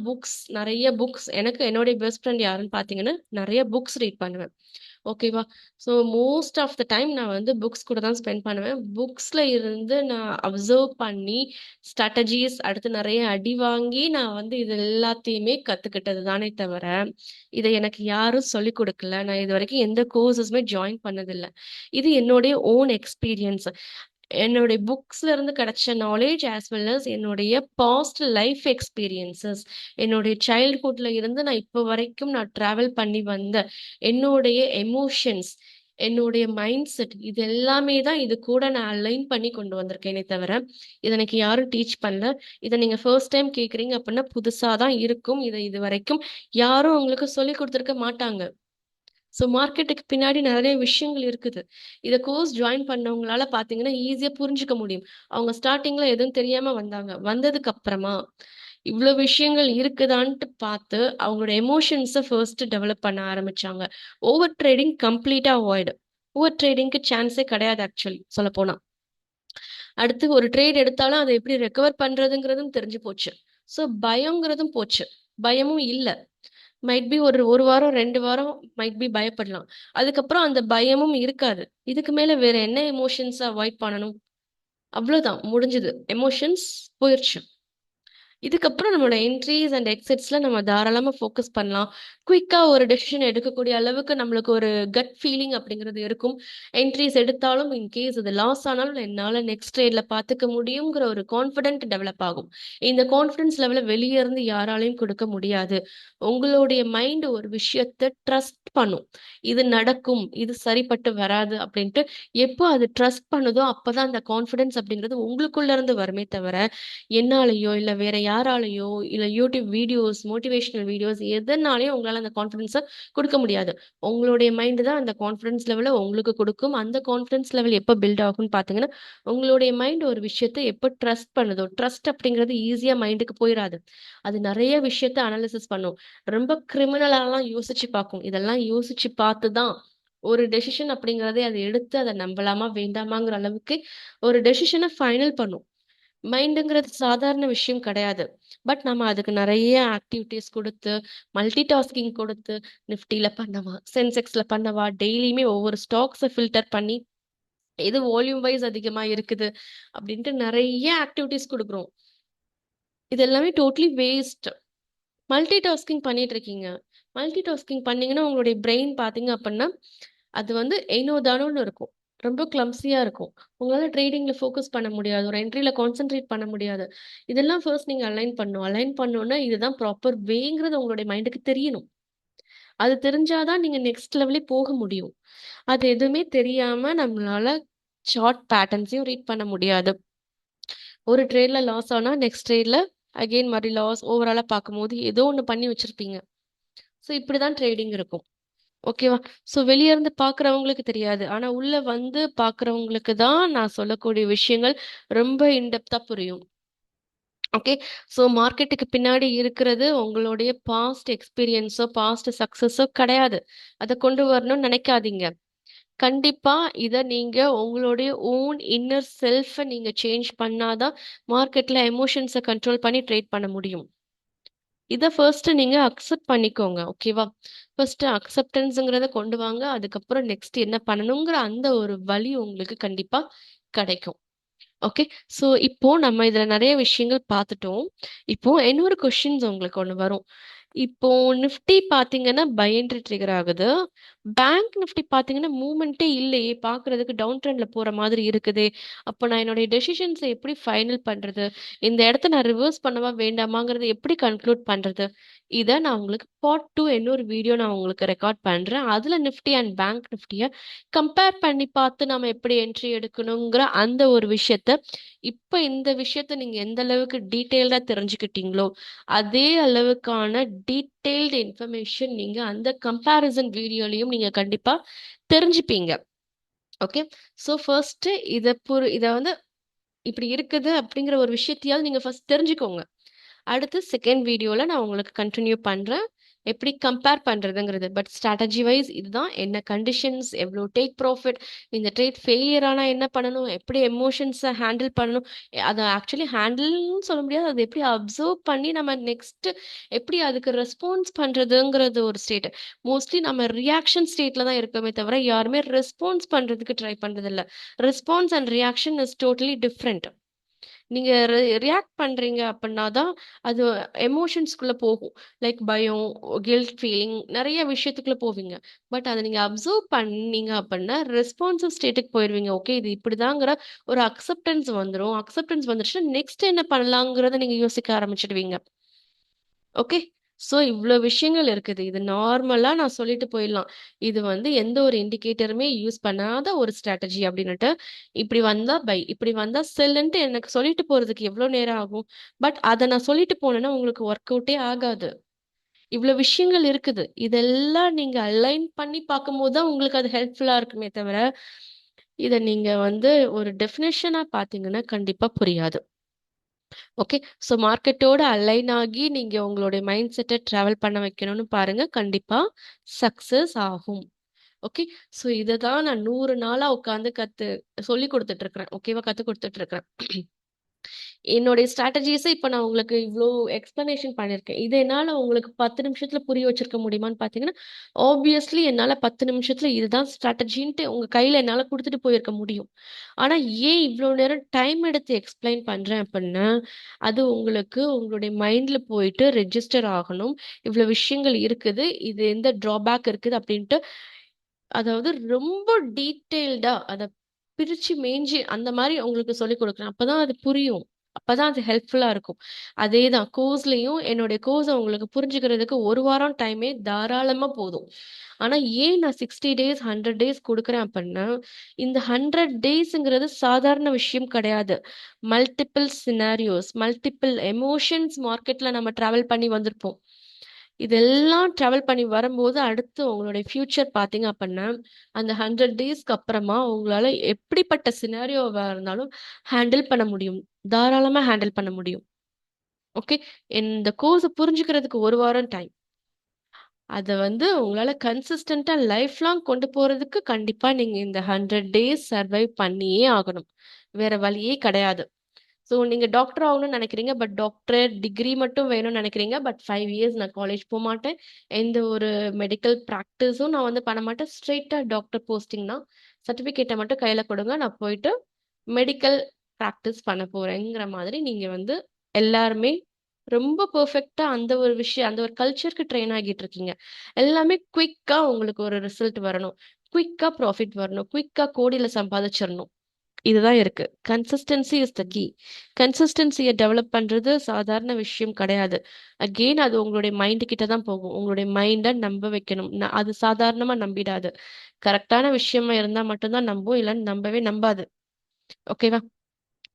நெறைய புக்ஸ் எனக்கு என்னுடைய பெஸ்ட் ஃப்ரெண்ட் யாருன்னு பார்த்தீங்கன்னா, நெறைய புக்ஸ் ரீட் பண்ணுவேன். ஓகேவா? So most of the time நான் வந்து புக்ஸ் கூட தான் ஸ்பெண்ட் பண்ணுவேன். புக்ஸ்ல இருந்து நான் அப்சர்வ் பண்ணி, ஸ்ட்ராட்டஜிஸ் அடுத்து நெறைய அடி வாங்கி, நான் வந்து இது எல்லாத்தையுமே கத்துக்கிட்டது தானே தவிர, இத எனக்கு யாரும் சொல்லிக் குடுக்கல. நான் இதுவரைக்கும் எந்த கோர்ஸஸுமே ஜாயின் பண்ணதில்ல. இது என்னுடைய ஓன் எக்ஸ்பீரியன்ஸ். என்னுடைய புக்ஸ்ல இருந்து கிடைச்ச நாலேட்ஜ் ஆஸ் வெல் அஸ் என்னுடைய பாஸ்ட் லைஃப் எக்ஸ்பீரியன்சஸ் என்னுடைய சைல்ட்ஹுட்ல இருந்து நான் இப்போ வரைக்கும் நான் டிராவல் பண்ணி வந்த என்னுடைய எமோஷன்ஸ் என்னுடைய மைண்ட் செட் இது எல்லாமே தான் இது கூட நான் அலைன் பண்ணி கொண்டு வந்திருக்கேனே தவிர இதை எனக்கு யாரும் டீச் பண்ணல. இதை நீங்க ஃபர்ஸ்ட் டைம் கேக்குறீங்க அப்படின்னா புதுசா தான் இருக்கும். இதை இது வரைக்கும் யாரும் உங்களுக்கு சொல்லி கொடுத்துருக்க மாட்டாங்க. ஸோ மார்க்கெட்டுக்கு பின்னாடி நெறைய விஷயங்கள் இருக்குது. இத கோர்ஸ் ஜாயின் பண்ணவங்களால பார்த்தீங்கன்னா, ஈஸியா புரிஞ்சுக்க முடியும். அவங்க ஸ்டார்ட்டிங்ல எதுவும் தெரியாம வந்தாங்க. வந்ததுக்கு அப்புறமா, இவ்ளோ விஷயங்கள் இருக்குதான்ட்டு பார்த்து, அவங்களோட எமோஷன்ஸ ஃபர்ஸ்ட் டெவலப் பண்ண ஆரம்பிச்சாங்க. ஓவர் ட்ரேடிங் கம்ப்ளீட்டா அவாய்ட். ஓவர் ட்ரேடிங்க்கு சான்ஸே கிடையாது ஆக்சுவலி சொல்லப்போனா. அடுத்து ஒரு ட்ரேட் எடுத்தாலும் அத எப்படி ரெக்கவர் பண்றதுங்கிறதும் தெரிஞ்சு போச்சு. ஸோ பயம்ங்கிறதும் போச்சு. பயமும் இல்ல. மைட் பி ஒரு 1 வாரம், 2 வாரம் மைட் பி பயப்படலாம். அதுக்கப்புறம் அந்த பயமும் இருக்காது. இதுக்கு மேல வேற என்ன எமோஷன்ஸ அவாய்ட் பண்ணணும்? அவ்வளோதான் முடிஞ்சுது. எமோஷன்ஸ் போயிருச்சு. இதுக்கப்புறம் நம்மளோட என்ட்ரீஸ் அண்ட் எக்ஸிட்ஸ்ல நம்ம தாராளமா ஃபோக்கஸ் பண்ணலாம். குயிக்கா ஒரு டெசிஷன் எடுக்கக்கூடிய அளவுக்கு நம்மளுக்கு ஒரு கட் ஃபீலிங் அப்படிங்கிறது இருக்கும். என்ட்ரீஸ் எடுத்தாலும் இன்கேஸ் அது லாஸ் ஆனாலும் என்னால நெக்ஸ்ட் ட்ரேட்ல பார்த்துக்க முடியுங்கிற ஒரு கான்ஃபிடென்ட் டெவலப் ஆகும். இந்த கான்ஃபிடன்ஸ் லெவல வெளிய இருந்து யாராலயும் கொடுக்க முடியாது. உங்களுடைய மைண்ட் ஒரு விஷயத்த ட்ரஸ்ட் பண்ணும். இது நடக்கும், இது சரிப்பட்டு வராது அப்படின்ட்டு எப்போ அது ட்ரஸ்ட் பண்ணுதோ அப்பதான் அந்த கான்ஃபிடன்ஸ் அப்படிங்கிறது உங்களுக்குள்ள இருந்து வருமே தவிர என்னாலயோ, இல்ல வேற யாராலயோ, இல்ல யூடியூப் வீடியோஸ், மோட்டிவேஷனல் வீடியோஸ் எதனாலயும் உங்களால அந்த கான்ஃபிடன்ஸ குடுக்க முடியாது. உங்களுடைய மைண்ட் தான் அந்த கான்ஃபிடன்ஸ் லெவல உங்களுக்கு குடுக்கும். அந்த கான்ஃபிடன்ஸ் லெவல் எப்ப பில்ட் ஆகும்னு பார்த்தீங்கன்னா, உங்களுடைய மைண்ட் ஒரு விஷயத்த எப்ப ட்ரஸ்ட் பண்ணுதோ, ட்ரஸ்ட் அப்படிங்கிறது ஈஸியா மைண்டுக்கு போயிராது. அது நெறைய விஷயத்த அனலைசிஸ் பண்ணும். ரொம்ப கிரிமினலாலாம் யோசிச்சு பார்க்கும். இதெல்லாம் யோசிச்சு பார்த்து தான் ஒரு டெசிஷன் அப்படிங்கிறதே அத எடுத்து அத நம்பலாமா, வேண்டாமாங்கிற அளவுக்கு ஒரு டெசிஷன ஃபைனல் பண்ணும். மைண்டுங்கிறது சாதாரண விஷயம் கிடையாது. பட் நம்ம அதுக்கு நெறைய ஆக்டிவிட்டீஸ் குடுத்து, மல்டி டாஸ்கிங் கொடுத்து, நிஃப்டில பண்ணவா, சென்செக்ஸ்ல பண்ணவா, டெய்லியுமே ஒவ்வொரு ஸ்டாக்ஸ ஃபில்டர் பண்ணி, எது வால்யூம் வைஸ் அதிகமா இருக்குது, அப்படின்ட்டு நெறைய ஆக்டிவிட்டீஸ் குடுக்குறோம். இது எல்லாமே டோட்டலி வேஸ்ட். மல்டி டாஸ்கிங் பண்ணிட்டு இருக்கீங்க. மல்டி டாஸ்கிங் பண்ணீங்கன்னா, உங்களுடைய பிரெயின் பார்த்தீங்க அப்பன்னா, அது வந்து ஏனோ தானோன்னு இருக்கும். ரொம்ப கிளம்ப்சியா இருக்கும். உங்களால ட்ரேடிங்ல ஃபோக்கஸ் பண்ண முடியாது. ஒரு என்ட்ரில கான்சன்ட்ரேட் பண்ண முடியாது. இதெல்லாம் ஃபர்ஸ்ட் நீங்க அலைன் பண்ணணும். அலைன் பண்ணோம்னா, இதுதான் ப்ராப்பர் வேங்கிறது உங்களுடைய மைண்டுக்கு தெரியணும். அது தெரிஞ்சா தான் நீங்க நெக்ஸ்ட் லெவலே போக முடியும். அது எதுவுமே தெரியாம நம்மளால சார்ட் பேட்டர்ன்ஸையும் ரீட் பண்ண முடியாது. ஒரு ட்ரேட்ல லாஸ் ஆனா, நெக்ஸ்ட் ட்ரேட்ல அகைன் மறுபடி லாஸ் ஓவராலா பார்க்கும்போது ஏதோ ஒண்ணு பண்ணி வச்சிருப்பீங்க. ஸோ இப்படிதான் ட்ரேடிங் இருக்கும். ஓகேவா? ஸோ வெளிய இருந்து பார்க்குறவங்களுக்கு தெரியாது. ஆனா உள்ள வந்து பார்க்குறவங்களுக்கு தான் நான் சொல்லக்கூடிய விஷயங்கள் ரொம்ப இன் டெப்த்தா புரியும். ஓகே. ஸோ மார்க்கெட்டுக்கு பின்னாடி இருக்கிறது உங்களுடைய பாஸ்ட் எக்ஸ்பீரியன்ஸோ, பாஸ்ட் சக்சஸோ கிடையாது. அத கொண்டு வரணும்னு நினைக்காதீங்க. கண்டிப்பா இத நீங்க உங்களுடைய ஓன் இன்னர் செல்ஃப நீங்க சேஞ்ச் பண்ணா தான் மார்க்கெட்ல எமோஷன்ஸ கண்ட்ரோல் பண்ணி ட்ரேட் பண்ண முடியும். இத ஃபர்ஸ்ட் நீங்க அக்செப்ட் பண்ணிக்கோங்க. ஓகேவா? ஃபர்ஸ்ட் அக்செப்டன்ஸ்ங்கிறத கொண்டு வாங்க. அதுக்கப்புறம் நெக்ஸ்ட் என்ன பண்ணணுங்கிற அந்த ஒரு வழி உங்களுக்கு கண்டிப்பா கிடைக்கும். ஓகே. ஸோ இப்போ நம்ம இதுல நெறைய விஷயங்கள் பார்த்துட்டோம். இப்போ இன்னொரு கொஸ்டின்ஸ் உங்களுக்கு ஒண்ணு வரும். இப்போ நிஃப்டி பார்த்தீங்கன்னா, பை என்ட்ரி ட்ரிகர் ஆகுது. பேங்க் நிஃப்டி பார்த்தீங்கன்னா, மூவ்மெண்ட்டே இல்லையே! பார்க்குறதுக்கு டவுன் ட்ரெண்ட்ல போற மாதிரி இருக்குதே! அப்ப நான் என்னுடைய டெசிஷன்ஸ எப்படி ஃபைனல் பண்றது? இந்த இடத்த நான் ரிவர்ஸ் பண்ணவா? வேண்டாமாங்கிறத எப்படி கன்க்ளூட் பண்றது? இத நான் உங்களுக்கு பார்ட் 2 இன்னொரு வீடியோ நான் உங்களுக்கு ரெக்கார்ட் பண்றேன். அதுல நிஃப்டி அண்ட் பேங்க் நிஃப்டிய கம்பேர் பண்ணி பார்த்து நாம எப்படி என்ட்ரி எடுக்கணுங்கிற அந்த ஒரு விஷயத்த, இப்ப இந்த விஷயத்த நீங்க எந்த அளவுக்கு டீட்டெயில்டா தெரிஞ்சுக்கிட்டீங்களோ, அதே அளவுக்கான டீட்டெயில்டு இன்ஃபர்மேஷன் நீங்க அந்த கம்பேரிசன் வீடியோலயும் நீங்க கண்டிப்பா தெரிஞ்சுப்பீங்க. ஓகே. ஸோ ஃபர்ஸ்ட்டு இத வந்து இப்படி இருக்குது அப்படிங்கிற ஒரு விஷயத்தையாவது நீங்க ஃபர்ஸ்ட் தெரிஞ்சுக்கோங்க. அடுத்து செகண்ட் வீடியோல நான் உங்களுக்கு கன்டின்யூ பண்றேன். எப்படி கம்பேர் பண்றதுங்கிறது. பட் ஸ்ட்ராட்டஜி வைஸ் இதுதான். என்ன கண்டிஷன்ஸ், எவ்ளோ டேக் ப்ராஃபிட், இந்த ட்ரேட் ஃபெயிலியர் ஆனா என்ன பண்ணணும்? எப்படி எமோஷன்ஸ ஹேண்டில் பண்ணணும்? அத ஆக்சுவலி ஹேண்டில்ன்னு சொல்ல முடியாது. அத எப்படி அப்சர்வ் பண்ணி நம்ம நெக்ஸ்ட் எப்படி அதுக்கு ரெஸ்பான்ஸ் பண்றதுங்கிறது ஒரு ஸ்டேட். மோஸ்ட்லி நம்ம ரியாக்ஷன் ஸ்டேட்ல தான் இருக்கோமே தவிர, யாருமே ரெஸ்பான்ஸ் பண்றதுக்கு ட்ரை பண்றதில்ல. Response and reaction is totally different. நீங்க ரியாக்ட் பண்றீங்க அப்படின்னா தான் அது எமோஷன்ஸ்குள்ள போகும். லைக் பயம், கில்ட் ஃபீலிங் நெறைய விஷயத்துக்குள்ள போவீங்க. பட் அத நீங்க அப்சர்வ் பண்ணீங்க அப்படின்னா, ரெஸ்பான்சிவ் ஸ்டேட்டுக்கு போயிருவீங்க. ஓகே இது இப்படிதாங்கிற ஒரு அக்செப்டன்ஸ் வந்துரும். அக்செப்டன்ஸ் வந்துருச்சுன்னா, நெக்ஸ்ட் என்ன பண்ணலாங்கிறத நீங்க யோசிக்க ஆரம்பிச்சுடுவீங்க. ஓகே. ஸோ இவ்ளோ விஷயங்கள் இருக்குது. இது நார்மலா நான் சொல்லிட்டு போயிடலாம். இது வந்து எந்த ஒரு இண்டிகேட்டருமே யூஸ் பண்ணாத ஒரு ஸ்ட்ராட்டஜி அப்டின்னுட்டு, இப்படி வந்தா பை, இப்படி வந்தா செல்லுன்ட்டு எனக்கு சொல்லிட்டு போறதுக்கு எவ்ளோ நேரம் ஆகும்? பட் அத நான் சொல்லிட்டு போனேன்னா, உங்களுக்கு ஒர்க் அவுட்டே ஆகாது. இவ்ளோ விஷயங்கள் இருக்குது. இதெல்லாம் நீங்க அலைன் பண்ணி பார்க்கும்போது தான் உங்களுக்கு அது ஹெல்ப்ஃபுல்லா இருக்குமே தவிர, இத நீங்க வந்து ஒரு டெஃபினிஷனா பார்த்தீங்கன்னா, கண்டிப்பா புரியாது. ஓகே. ஸோ மார்க்கெட்டோட அலைன் ஆகி நீங்க உங்களுடைய மைண்ட் செட்ட டிராவல் பண்ண வைக்கணும்னு பாருங்க. கண்டிப்பா சக்சஸ் ஆகும். ஓகே. ஸோ இத தான் நான் 100 நாளா உட்கார்ந்து சொல்லிக் குடுத்துட்டு இருக்கிறேன். ஓகேவா? கத்துக் குடுத்துட்டு இருக்கிறேன். என்னுடைய ஸ்ட்ராட்டஜிஸ இப்ப நான் உங்களுக்கு இவ்ளோ எக்ஸ்ப்ளனேஷன் பண்ணியிருக்கேன். இத என்னால உங்களுக்கு 10 நிமிஷத்துல புரிய வச்சிருக்க முடியுமான்னு பார்த்தீங்கன்னா, ஆப்வியஸ்லி என்னால 10 நிமிஷத்துல இதுதான் ஸ்ட்ராட்டஜின்ட்டு உங்க கையில என்னால குடுத்துட்டு போயிருக்க முடியும். ஆனா, ஏன் இவ்ளோ நேரம் டைம் எடுத்து எக்ஸ்ப்ளைன் பண்றேன் அப்டின்னா, அது உங்களுக்கு உங்களுடைய மைண்ட்ல போயிட்டு ரெஜிஸ்டர் ஆகணும். இவ்ளோ விஷயங்கள் இருக்குது. இது எந்த ட்ராபேக் இருக்குது அப்டின்ட்டு அதாவது ரொம்ப டீட்டெயில்டா அத பிரிச்சு மேய்ஞ்சு அந்த மாரி உங்களுக்கு சொல்லிக் குடுக்குறேன். அப்பதான் அது புரியும். அப்பதான் அது ஹெல்ப்ஃபுல்லா இருக்கும். அதேதான் கோர்ஸ்லயும் என்னுடைய கோர்ஸ உங்களுக்கு புரிஞ்சுக்கிறதுக்கு 1 வாரம் டைமே தாராளமா போதும். ஆனா ஏன் நான் 60 டேஸ், 100 டேஸ் குடுக்குறேன் அப்டின்னா, இந்த 100 டேஸ்ங்கிறது சாதாரண விஷயம் கிடையாது. மல்டிபிள் சினாரியோஸ், மல்டிபிள் எமோஷன்ஸ் மார்க்கெட்ல நம்ம டிராவல் பண்ணி வந்திருப்போம். இதெல்லாம் டிராவல் பண்ணி வரும்போது, அடுத்து உங்களுடைய ஃபியூச்சர் பார்த்தீங்க அப்பன்னா, அந்த 100 டேஸ்க்கு அப்புறமா உங்களால எப்படிப்பட்ட சினாரியோவா இருந்தாலும் ஹேண்டில் பண்ண முடியும். தாராளமா ஹேண்டில் பண்ண முடியும். ஓகே. இந்த கோர்ஸ புரிஞ்சுக்கிறதுக்கு 1 வாரம் டைம். அத வந்து உங்களால கன்சிஸ்டன்ட்டா லைஃப் லாங் கொண்டு போறதுக்கு கண்டிப்பா நீங்க இந்த 100 டேஸ் சர்வைவ் பண்ணியே ஆகணும். வேற வழியே கிடையாது. ஸோ நீங்க டாக்டர் ஆகணும்னு நினைக்கிறீங்க. பட் டாக்டர் டிகிரி மட்டும் வேணும்னு நினைக்கிறீங்க. பட் 5 இயர்ஸ் நான் காலேஜ் போமாட்டேன். எந்த ஒரு மெடிக்கல் பிராக்டிஸும் நான் வந்து பண்ண மாட்டேன். ஸ்ட்ரெய்ட்டா டாக்டர் போஸ்டிங் தான். சர்டிஃபிகேட்ட மட்டும் கையில குடுங்க. நான் போயிட்டு மெடிக்கல் பிராக்டிஸ் பண்ண போறேங்கிற மாதிரி நீங்க வந்து எல்லாருமே ரொம்ப பெர்ஃபெக்ட்டா அந்த ஒரு விஷயம், அந்த ஒரு கல்ச்சருக்கு ட்ரெயின் ஆகிட்டு இருக்கீங்க. எல்லாமே குயிக்கா உங்களுக்கு ஒரு ரிசல்ட் வரணும். குயிக்கா ப்ராஃபிட் வரணும். குயிக்கா கோடியில சம்பாதிச்சிரணும். இதுதான் இருக்கு. Consistency is the key. கன்சிஸ்டன்சிய டெவலப் பண்றது சாதாரண விஷயம் கிடையாது. அகெயின் அது உங்களுடைய மைண்ட் கிட்ட தான் போகும். உங்களுடைய மைண்ட நம்ப வைக்கணும். அது சாதாரணமா நம்பிடாது. கரெக்ட்டான விஷயமா இருந்தா மட்டும் தான் நம்பும். இல்லன்னு நம்பவே நம்பாது. ஓகேவா?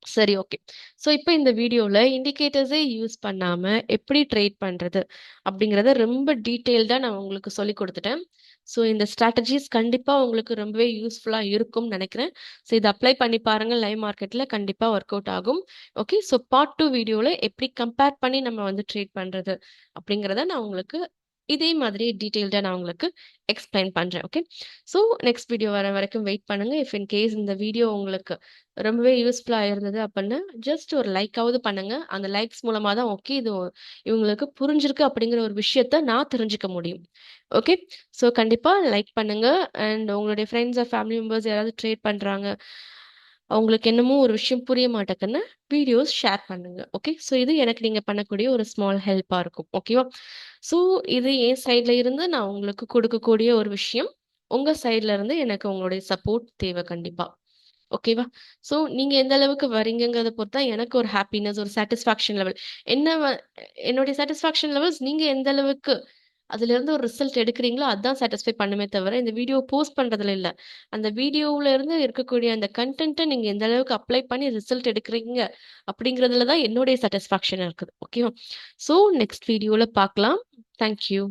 சரி, ஓகே. ஸோ இப்ப இந்த வீடியோல இண்டிகேட்டர்ஸே யூஸ் பண்ணாம எப்படி ட்ரேட் பண்றது? அப்படிங்கிறத ரொம்ப டீட்டெயில்டா நான் உங்களுக்கு சொல்லிக் குடுத்துட்டேன். ஸோ இந்த ஸ்ட்ராட்டஜிஸ் கண்டிப்பா உங்களுக்கு ரொம்பவே யூஸ்ஃபுல்லா இருக்கும்னு நெனைக்கிறேன். ஸோ இத அப்ளை பண்ணி பாருங்க. லைவ் மார்க்கெட்ல கண்டிப்பா ஒர்க் அவுட் ஆகும். ஓகே. ஸோ பார்ட் 2 வீடியோல எப்படி கம்பேர் பண்ணி நம்ம வந்து ட்ரேட் பண்றது அப்படிங்கிறத நான் உங்களுக்கு இதே மாதிரி டீட்டெயில்டா நான் உங்களுக்கு எக்ஸ்பிளைன் பண்றேன். ஓகே. ஸோ நெக்ஸ்ட் வீடியோ வர வரைக்கும் வெயிட் பண்ணுங்க. இஃப் இன் கேஸ் இந்த வீடியோ உங்களுக்கு ரொம்பவே யூஸ்ஃபுல்லா இருந்தது அப்படின்னா, ஜஸ்ட் ஒரு லைக்காவது பண்ணுங்க. அந்த லைக்ஸ் மூலமா தான் ஓகே இது இவங்களுக்கு புரிஞ்சிருக்கு அப்படிங்கிற ஒரு விஷயத்த நான் தெரிஞ்சுக்க முடியும். ஓகே. ஸோ கண்டிப்பா லைக் பண்ணுங்க. அண்ட் உங்களுடைய ஃப்ரெண்ட்ஸ் ஆர் ஃபேமிலி மெம்பர்ஸ் யாராவது ட்ரேட் பண்றாங்க. அவங்களுக்கு என்னமோ ஒரு விஷயம் புரிய மாட்டேங்குன்னா, வீடியோஸ் ஷேர் பண்ணுங்க. ஓகே. ஸோ இது எனக்கு நீங்க பண்ணக்கூடிய ஒரு ஸ்மால் ஹெல்ப்பா இருக்கும். ஓகேவா? ஸோ இது என் சைட்ல இருந்து நான் உங்களுக்கு கொடுக்கக்கூடிய ஒரு விஷயம். உங்க சைட்ல இருந்து எனக்கு உங்களுடைய சப்போர்ட் தேவை கண்டிப்பா. ஓகேவா? ஸோ நீங்க எந்த அளவுக்கு வரீங்கங்கிறத பொறுத்து தான் எனக்கு ஒரு ஹாப்பினஸ், ஒரு சாட்டிஸ்ஃபாக்ஷன் லெவல். என்ன வ என்னுடைய சாட்டிஸ்ஃபாக்ஷன் லெவல்ஸ் நீங்க எந்த அளவுக்கு அதிலிருந்து ஒரு ரிசல்ட் எடுக்கிறீங்களோ, அதான் சாட்டிஸ்ஃபை பண்ணுமே தவிர, இந்த வீடியோ போஸ்ட் பண்றதுல இல்ல. அந்த வீடியோவுல இருந்து இருக்கக்கூடிய அந்த கன்டென்ட்ட நீங்க எந்த அளவுக்கு அப்ளை பண்ணி ரிசல்ட் எடுக்கிறீங்க, அப்படிங்கிறதுல தான் என்னுடைய சாட்டிஸ்ஃபாக்ஷன் இருக்குது. ஓகேவா? ஸோ நெக்ஸ்ட் வீடியோல பார்க்கலாம். Thank you.